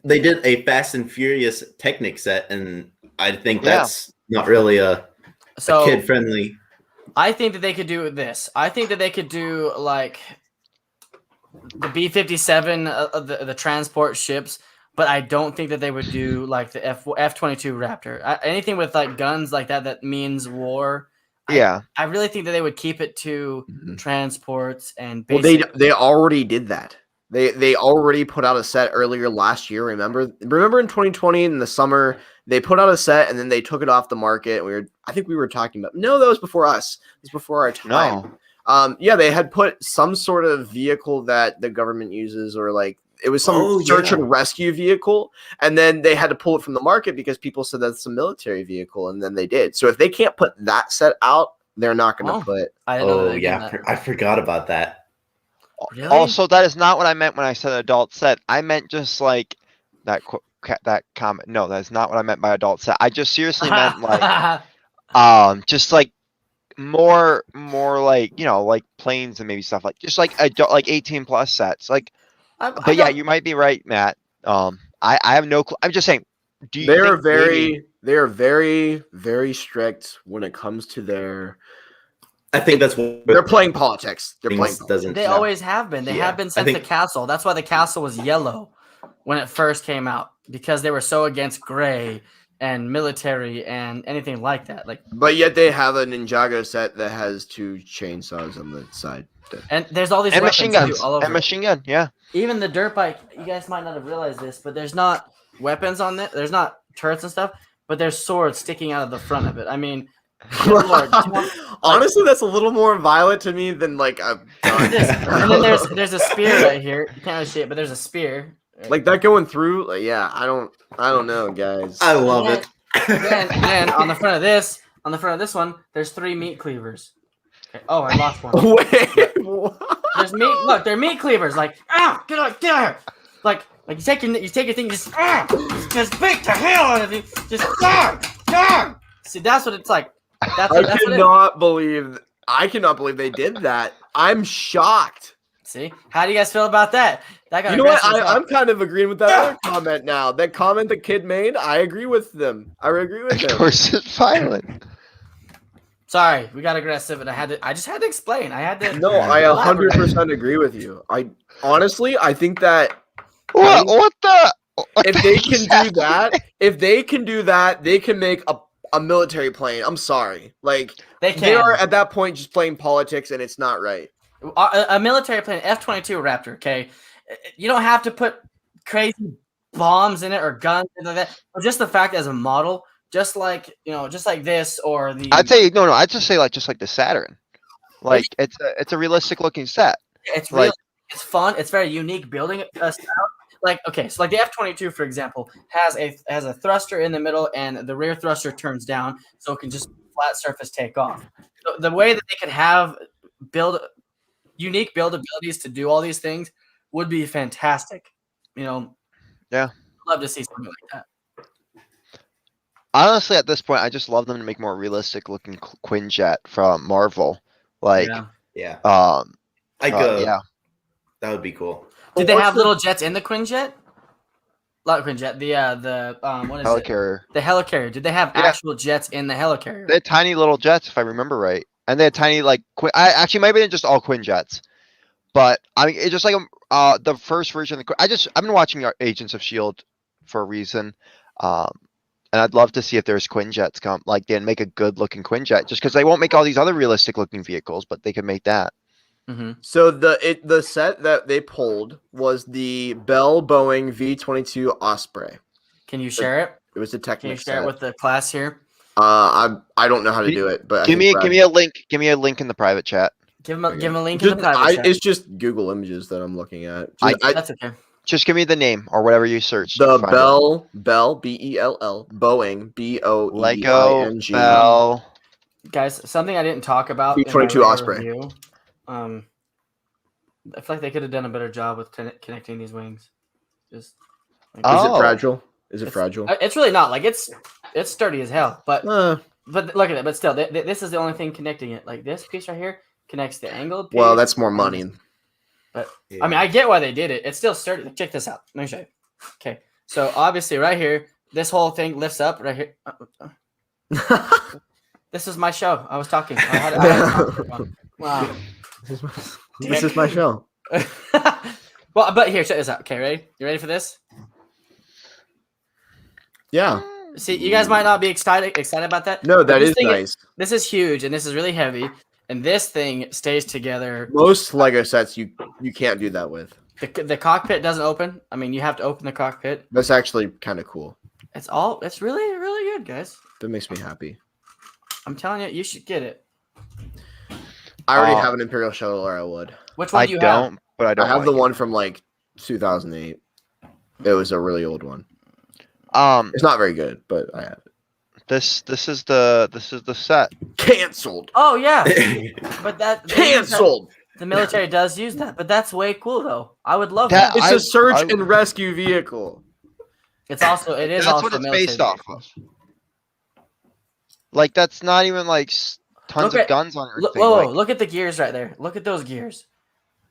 They did a Fast and Furious Technic set, and I think that's not really a kid friendly. I think that they could do this. I think that they could do like the B-57, the transport ships. But I don't think that they would do like the F-22 Raptor. Anything with like guns like that means war. Yeah, I really think that they would keep it to transports and. Well, they already did that. They already put out a set earlier last year. Remember in 2020 in the summer they put out a set and then they took it off the market. I think we were talking about. No, that was before us. It was before our time. No. They had put some sort of vehicle that the government uses or like. It was some search and rescue vehicle, and then they had to pull it from the market because people said that's a military vehicle, and then they did. So if they can't put that set out, they're not going to put. I forgot about that. Really? Also, that is not what I meant when I said adult set. I meant just like that comment. No, that's not what I meant by adult set. I just seriously meant like, just like more like like planes and maybe stuff like just like adult like 18 plus sets like. But yeah, you might be right, Matt. I have no clue. I'm just saying. They are very, very strict when it comes to their. I think that's what they're playing politics. They always have been. They have been since the castle. That's why the castle was yellow when it first came out because they were so against gray and military and anything like that. Like, but yet they have a Ninjago set that has 2 chainsaws on the side. And there's all these and weapons machine guns all over. And machine gun, yeah. Even the dirt bike, you guys might not have realized this, but there's not weapons on it. There's not turrets and stuff, but there's swords sticking out of the front of it. I mean, Lord, honestly, that's a little more violent to me than like a gun. And then there's a spear right here. You can't really see it, but there's a spear. Like that going through. Like, yeah, I don't know, guys. I love it. And on the front of this one, there's 3 meat cleavers. Okay. Oh, I lost one. Wait, what? There's meat. Look, they're meat cleavers. Like, get out here. Like you take your thing, just beat the hell out of it. Just See, that's what it's like. I cannot believe they did that. I'm shocked. See, how do you guys feel about that? You know what? I'm kind of agreeing with that other comment now. That comment the kid made, I agree with them. I agree with him. Of course, it's violent. Sorry, we got aggressive, and I just had to explain. I had to. No, I 100% agree with you. I think that. What the? If they can do that, they can make a military plane. I'm sorry, like they are at that point just playing politics, and it's not right. A military plane, F-22 Raptor. Okay, you don't have to put crazy bombs in it or guns and like that. But just the fact as a model, just like this or the. I'd say no. I'd just say just like the Saturn. Like it's a realistic looking set. It's like it's fun. It's very unique building style. Like so like the F-22 for example has a thruster in the middle and the rear thruster turns down so it can just flat surface take off. So the way that they could have unique build abilities to do all these things would be fantastic. Yeah. Love to see something like that. Honestly, at this point, I just love them to make more realistic looking Quinjet from Marvel. Like, yeah. Yeah. That would be cool. Did they have little jets in the Quinjet? Not Quinjet. The what is helicarrier. The helicarrier. Did they have actual jets in the helicarrier? They had tiny little jets, if I remember right, and they had tiny I actually maybe they're just all Quinjets, but I mean it's just like the first version of I've been watching Agents of Shield for a reason, and I'd love to see if there's Quinjets come they make a good looking Quinjet just because they won't make all these other realistic looking vehicles, but they can make that. Mm-hmm. So the set that they pulled was the Bell Boeing V-22 Osprey. Can you share it? It was a Technic. Can you share it with the class here? I don't know how to do it, but give me a link. Give me a link in the private chat. Give him a link in the private chat. It's just Google Images that I'm looking at. That's okay. Just give me the name or whatever you search. The Bell Bell Boeing BOEING. Lego Bell. Guys, something I didn't talk about. V-22 Osprey. Review, I feel like they could have done a better job with connecting these wings. Is it fragile? Is it fragile? It's really not. Like it's sturdy as hell. But look at it. But still, this is the only thing connecting it. Like this piece right here connects the angled piece. Well, that's more money. But I mean, I get why they did it. It's still sturdy. Check this out. Let me show you. Okay, so obviously right here, this whole thing lifts up right here. This is my show. I was talking. Wow. This is my show. Well, but here, check this out. Okay, ready? You ready for this? Yeah. See, you guys might not be excited about that. No, that is nice. This is huge, and this is really heavy, and this thing stays together. Most Lego sets you can't do that with. The cockpit doesn't open. I mean, you have to open the cockpit. That's actually kind of cool. It's really, really good, guys. That makes me happy. I'm telling you, you should get it. I already have an Imperial shuttle, or I would. Which one do you have? But I don't. I have the one from 2008. It was a really old one. It's not very good, but I have it. This is the set. Canceled. Oh yeah, but that canceled. The military does use that, but that's way cool though. I would love that. It's a search and rescue vehicle. It is also that's what it's based off of. That's not even tons of guns on it. Look at the gears right there. Look at those gears.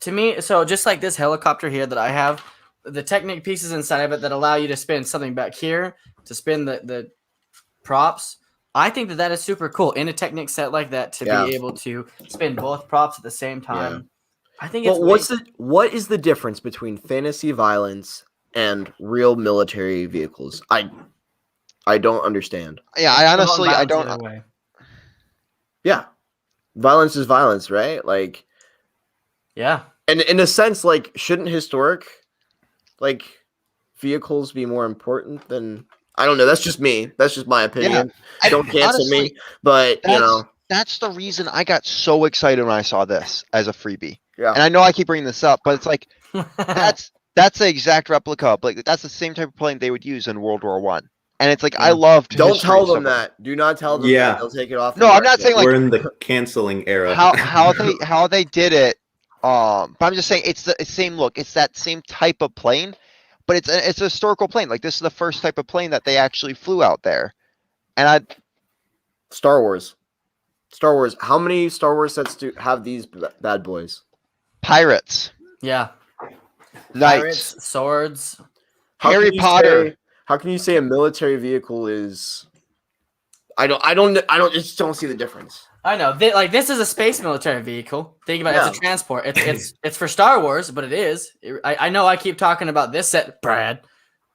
To me, so just like this helicopter here that I have, the Technic pieces inside of it that allow you to spin something back here to spin the props. I think that is super cool in a Technic set like that to be able to spin both props at the same time. Yeah. I think it's what is the difference between fantasy violence and real military vehicles? I don't understand. Yeah, I honestly I don't. Yeah, violence is violence, right? Yeah. And in a sense, shouldn't historic vehicles be more important than? I don't know. That's just me. That's just my opinion. Yeah. Don't cancel me. But that's the reason I got so excited when I saw this as a freebie. Yeah. And I know I keep bringing this up, but it's that's the exact replica. That's the same type of plane they would use in World War One. And it's I loved. Don't tell them that. Do not tell them that. They'll take it off. No, I'm not saying we're in the canceling era. How they did it But I'm just saying it's the same look. It's that same type of plane, but it's a historical plane. Like this is the first type of plane that they actually flew out there. And Star Wars. How many Star Wars sets do have these bad boys? Pirates. Yeah. Knights. Pirates, swords. Harry Potter. How can you say a military vehicle is? I just don't see the difference. I know. This is a space military vehicle. Think about it as a transport. It's for Star Wars, but it is. I know I keep talking about this set, Brad.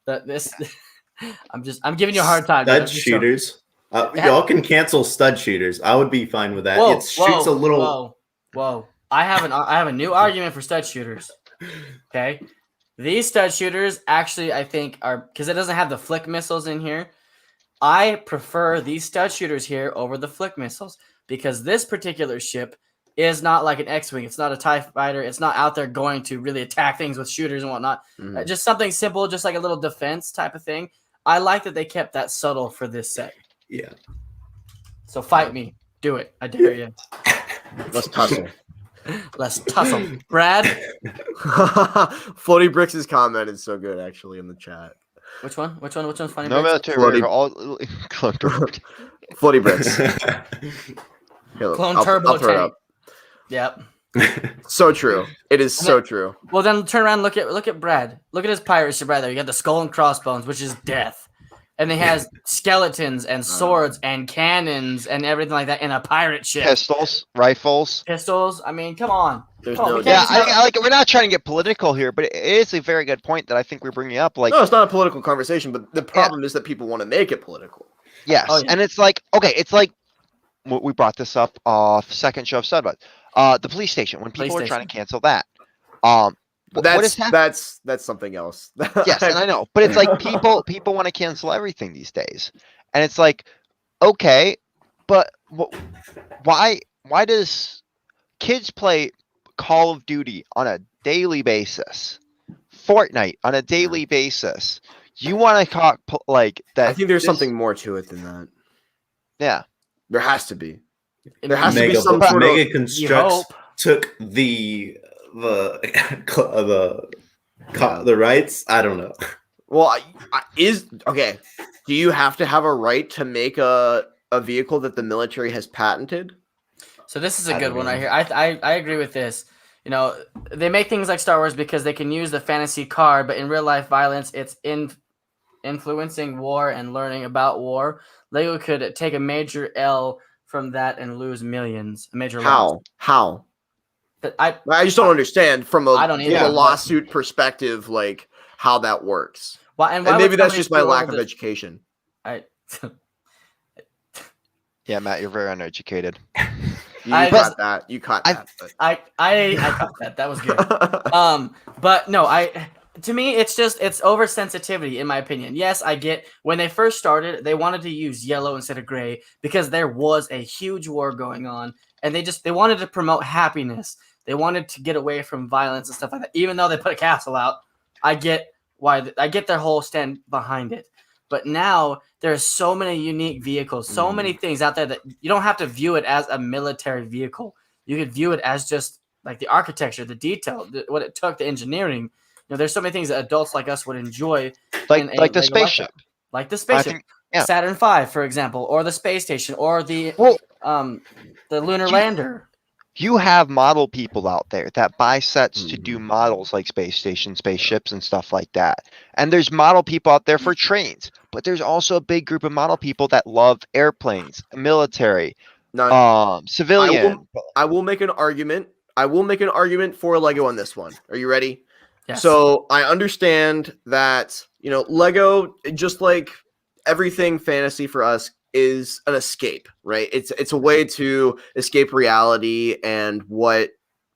I'm giving you a hard time. Stud shooters. Y'all can cancel stud shooters. I would be fine with that. It shoots a little. Whoa! I have a new argument for stud shooters. Okay, these stud shooters actually I think are because it doesn't have the flick missiles in here. I prefer these stud shooters here over the flick missiles because this particular ship is not like an X-wing. It's not a TIE fighter. It's not out there going to really attack things with shooters and whatnot. Just something simple, just like a little defense type of thing. I like that they kept that subtle for this set. Yeah. So fight me. Do it. I dare you. Let's tussle. Let's tussle. Brad? Floaty Bricks' comment is so good, actually, in the chat. Which one? Which one's funny? No military. All Floaty Bricks. Here, Clone Turbo I'll throw it tank. up. Yep. So true. It is so true. Well, then turn around. Look at Brad. Look at his pirate ship right there. You got the skull and crossbones, which is death, and he has skeletons and swords and cannons and everything like that in a pirate ship. Pistols, rifles. I mean, come on. Yeah, I like. We're not trying to get political here, but it is a very good point that I think we're bringing up. Like, no, it's not a political conversation, but the problem is that people want to make it political. Yes, and it's like it's like we brought this up off second show of Studbuds. The police station when people were trying to cancel that. That's something else. Yes, and I know, but it's like people want to cancel everything these days, and it's like, okay, but why does kids play Call of Duty on a daily basis, Fortnite on a daily basis? You want to talk like that? I think there's something more to it than that. Yeah, there has to be. There has to be some sort Mega of Constructs took the rights. I don't know. Well, okay. Do you have to have a right to make a vehicle that the military has patented? So this is a good one right here. I agree with this. You know, they make things like Star Wars because they can use the fantasy card, but in real life violence, it's influencing war and learning about war. Lego could take a major L from that and lose millions. A major loss. How? But I just don't understand from a lawsuit perspective, like how that works. Why maybe that's just my lack of education. Yeah, Matt, you're very uneducated. You caught that. I caught that. That was good. But no, to me, it's oversensitivity, in my opinion. Yes, I get when they first started, they wanted to use yellow instead of gray because there was a huge war going on, and they wanted to promote happiness. They wanted to get away from violence and stuff like that. Even though they put a castle out, I get why. I get their whole stand behind it. But now there's so many unique vehicles, so many things out there that you don't have to view it as a military vehicle. You could view it as just like the architecture, the detail, what it took, the engineering. You know, there's so many things that adults like us would enjoy. Like the spaceship. Like the spaceship. Saturn V, for example, or the space station, or the lunar lander. You have model people out there that buy sets to do models like space stations, spaceships, and stuff like that. And there's model people out there for trains, but there's also a big group of model people that love airplanes, military, civilian. I will make an argument. For Lego on this one. Are you ready? Yes. So I understand that, Lego, just like everything fantasy for us, is an escape, right? It's a way to escape reality and what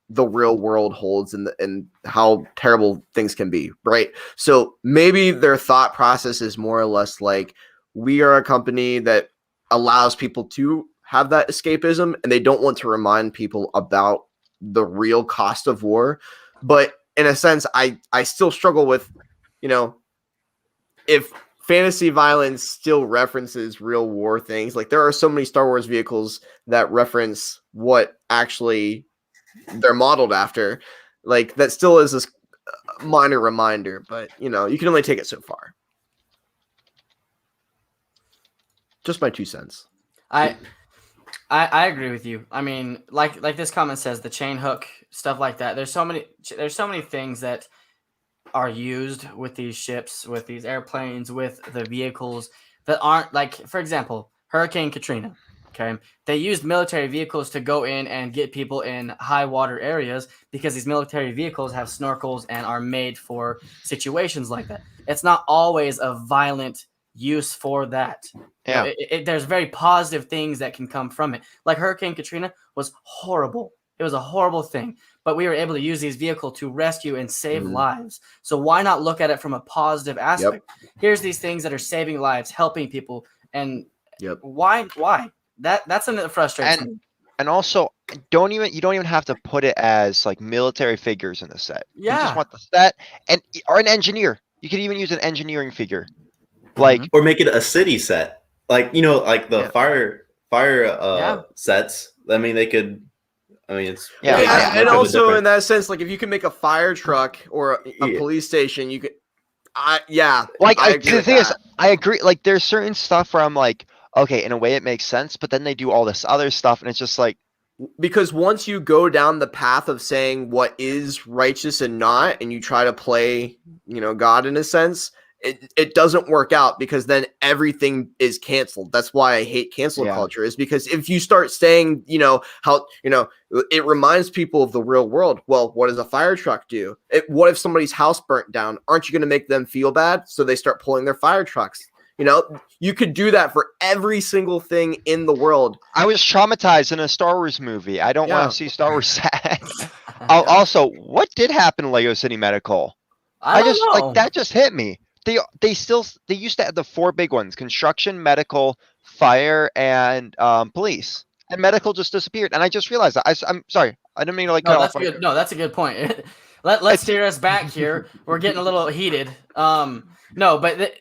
the real world holds and how terrible things can be, right? So maybe their thought process is more or less like, we are a company that allows people to have that escapism, and they don't want to remind people about the real cost of war. But in a sense, I still struggle with, if fantasy violence still references real war things. Like, there are so many Star Wars vehicles that reference what actually they're modeled after. Like that still is this minor reminder, but you can only take it so far. Just my 2 cents. I agree with you. I mean, like this comment says, the chain hook, stuff like that. There's so many things that are used with these ships, with these airplanes, with the vehicles that aren't, like, for example, Hurricane Katrina. Okay, they used military vehicles to go in and get people in high water areas because these military vehicles have snorkels and are made for situations like that. It's not always a violent use for that. Yeah. There's very positive things that can come from it. Like Hurricane Katrina was horrible. It was a horrible thing, but we were able to use these vehicles to rescue and save lives. So why not look at it from a positive aspect? Yep. Here's these things that are saving lives, helping people, and why? That's something that frustrates me. And also, you don't even have to put it as like military figures in the set. Yeah. You just want the set or an engineer. You could even use an engineering figure, like or make it a city set, like like the fire sets. I mean, they could. I mean, it's and also in that sense, like if you can make a fire truck or a police station, you could. I agree. Like there's certain stuff where I'm like, okay, in a way it makes sense, but then they do all this other stuff, and it's just like, because once you go down the path of saying what is righteous and not, and you try to play, God in a sense, it doesn't work out, because then everything is canceled. That's why I hate cancel culture, is because if you start saying, how, it reminds people of the real world. Well, what does a fire truck do? What if somebody's house burnt down? Aren't you going to make them feel bad? So they start pulling their fire trucks. You could do that for every single thing in the world. I was traumatized in a Star Wars movie. I don't want to see Star Wars sad. Also, what did happen to Lego City Medical? I don't know. Like that just hit me. They used to have the 4 big ones: construction, medical, fire, and police. And medical just disappeared. And I just realized that. I'm sorry. I didn't mean to cut off. That's a good point. Let's steer us back here. We're getting a little heated. No, but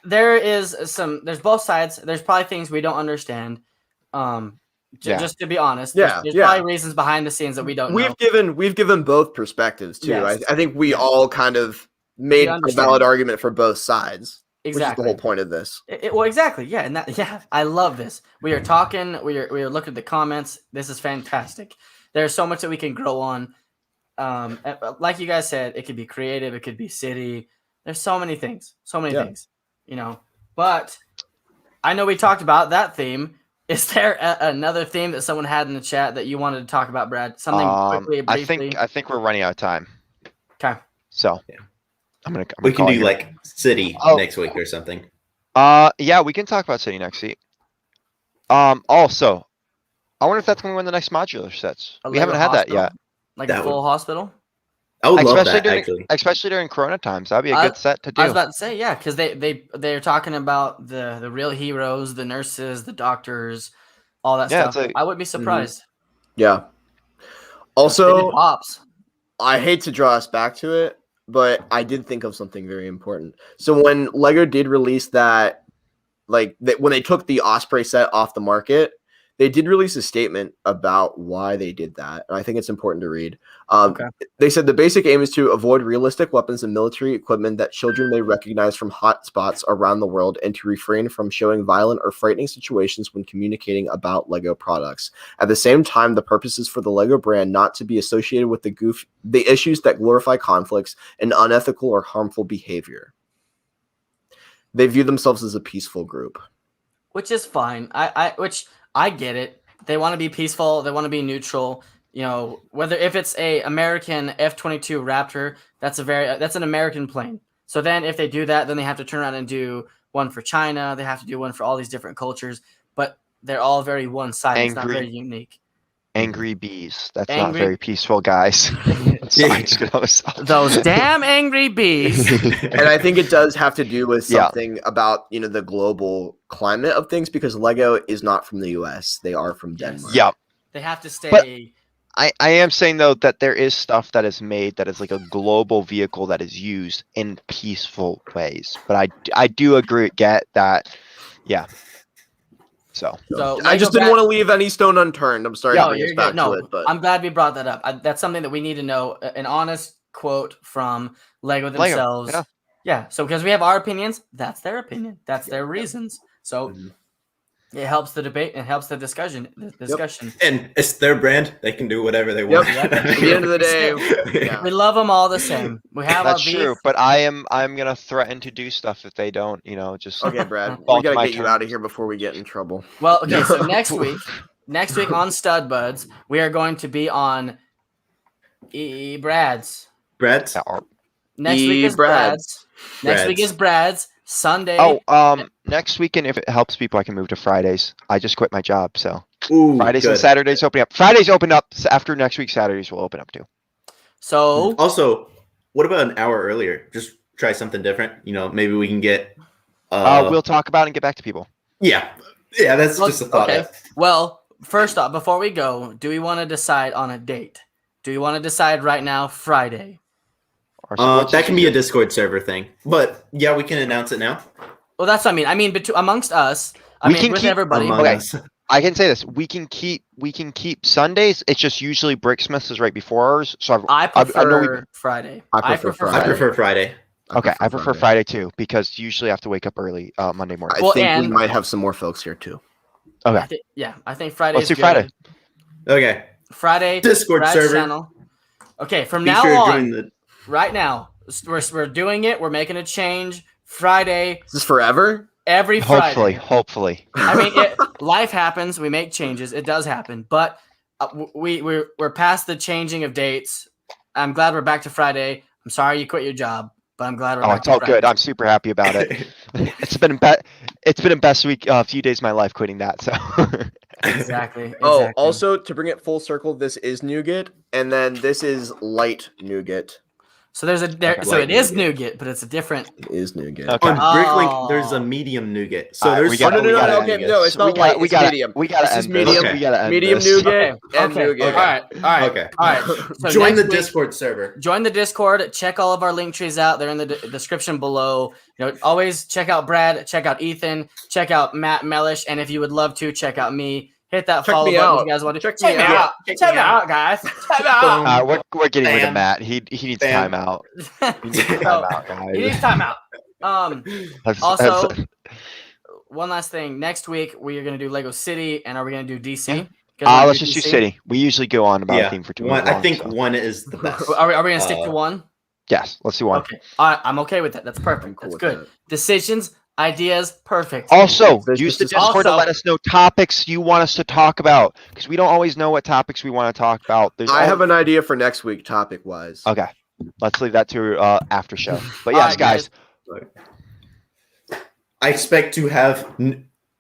there's both sides. There's probably things we don't understand. Just to be honest, there's probably reasons behind the scenes that we don't know. We've given both perspectives too. Yes. I think we all kind of made a valid argument for both sides. Exactly. Which is the whole point of this. Well, exactly. Yeah, and I love this. We are talking. We are looking at the comments. This is fantastic. There's so much that we can grow on. Like you guys said, it could be creative. It could be city. There's so many things. Things. But I know we talked about that theme. Is there another theme that someone had in the chat that you wanted to talk about, Brad? Something quickly, briefly? I think we're running out of time. Okay. So we can do like city next week or something. Yeah, we can talk about city next week. Also, I wonder if that's going to win the next modular sets. We haven't had that yet. Like a full hospital? I would love that, actually. Especially during Corona times. That'd be a good set to do. I was about to say, yeah, because they're talking about the real heroes, the nurses, the doctors, all that stuff. I wouldn't be surprised. Yeah. Also, I hate to draw us back to it, but I did think of something very important. So when Lego did release that, when they took the Osprey set off the market, they did release a statement about why they did that. And I think it's important to read. They said the basic aim is to avoid realistic weapons and military equipment that children may recognize from hotspots around the world, and to refrain from showing violent or frightening situations when communicating about Lego products. At the same time, the purpose is for the Lego brand not to be associated with the issues that glorify conflicts and unethical or harmful behavior. They view themselves as a peaceful group. Which is fine. I get it. They want to be peaceful. They want to be neutral. Whether if it's a American F-22 Raptor, that's an American plane. So then if they do that, then they have to turn around and do one for China. They have to do one for all these different cultures, but they're all very one-sided. It's not very unique. Angry bees. That's not very peaceful, guys. Those damn angry bees. And I think it does have to do with something about, the global climate of things, because Lego is not from the US. They are from Denmark. Yeah. They have to stay. But I am saying, though, that there is stuff that is made that is like a global vehicle that is used in peaceful ways. But I do get that. Yeah. So I just didn't want to leave any stone unturned. I'm sorry to bring us back to it, but I'm glad we brought that up. That's something that we need to know. An honest quote from Lego themselves. Yeah. So because we have our opinions, that's their opinion. That's their reasons. So it helps the debate and helps the discussion. And it's their brand. They can do whatever they want. At the end of the day, we love them all the same. We have that's our true. But I'm gonna threaten to do stuff if they don't. Just okay, Brad. We gotta get you out of here before we get in trouble. Well, okay. So next week on Stud Buds, we are going to be on Brad's. Brad's. Next week is Brad's. Next week is Brad's. Sunday. Next weekend, if it helps people, I can move to Fridays. I just quit my job, so Fridays good. and Saturdays opening up. Fridays open up after next week. Saturdays will open up too. So also, what about an hour earlier? Just try something different. Maybe we can get. We'll talk about it and get back to people. Yeah, that's just a thought. Okay. Well, first off, before we go, do we want to decide on a date? Do we want to decide right now, Friday? That can be a Discord server thing, but yeah, we can announce it now. Well, that's what I mean. I mean, amongst us, with everybody. Okay, I can say this: we can keep Sundays. It's just usually Bricksmiths is right before ours, so I prefer Friday. I prefer Friday. Okay, I prefer Friday too because usually I have to wake up early Monday morning. I think we might have some more folks here too. Okay. I think Friday. Let's do Friday. Okay. Friday. Discord server. Channel. Okay, from now on. Right now, we're doing it. We're making a change. Friday. Is this forever? Every Friday. Hopefully. I mean, life happens. We make changes. It does happen. But we're past the changing of dates. I'm glad we're back to Friday. I'm sorry you quit your job, but I'm glad we're back it's all good. I'm super happy about it. It's been a best week, few days of my life quitting that. So. Exactly. Oh, also to bring it full circle, this is nougat, and then this is light nougat. So there's it is nougat, but it's a different. It is nougat. Okay. On Bricklink, there's a medium nougat. So there's no, it's not light. It's medium. We gotta end medium. We gotta end medium this. nougat and okay. nougat. All right. Okay. All right. So join the Discord server. Join the Discord. Check all of our link trees out. They're in the description below. Always check out Brad. Check out Ethan. Check out Matt Mellish. And if you would love to, check out me. Hit that follow button if you guys want to. Check me out. Check me out, guys. Check me out. We're getting rid of Matt. He needs time out. He needs time out, guys. He needs time out. Also, one last thing. Next week we are going to do Lego City, and are we going to do DC? Let's just do City. We usually go on about a theme for 2 hours. I think one is the best. Are we going to stick to one? Yes, let's do one. Okay. All right, I'm okay with that. That's perfect. That's good. Decisions. Ideas, perfect. Also, use the Discord to let us know topics you want us to talk about, because we don't always know what topics we want to talk about. I have an idea for next week, topic-wise. Okay, let's leave that to after show. But yes, guys. I expect to have.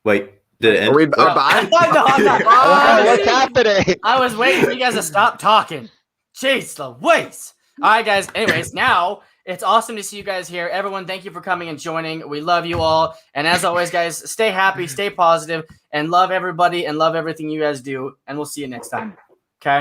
Wait, did it end? Are we bye? What's happening? I was waiting for you guys to stop talking. Jeez Louise. All right, guys. Anyways, now. It's awesome to see you guys here. Everyone, thank you for coming and joining. We love you all. And as always, guys, stay happy, stay positive, and love everybody and love everything you guys do. And we'll see you next time. Okay?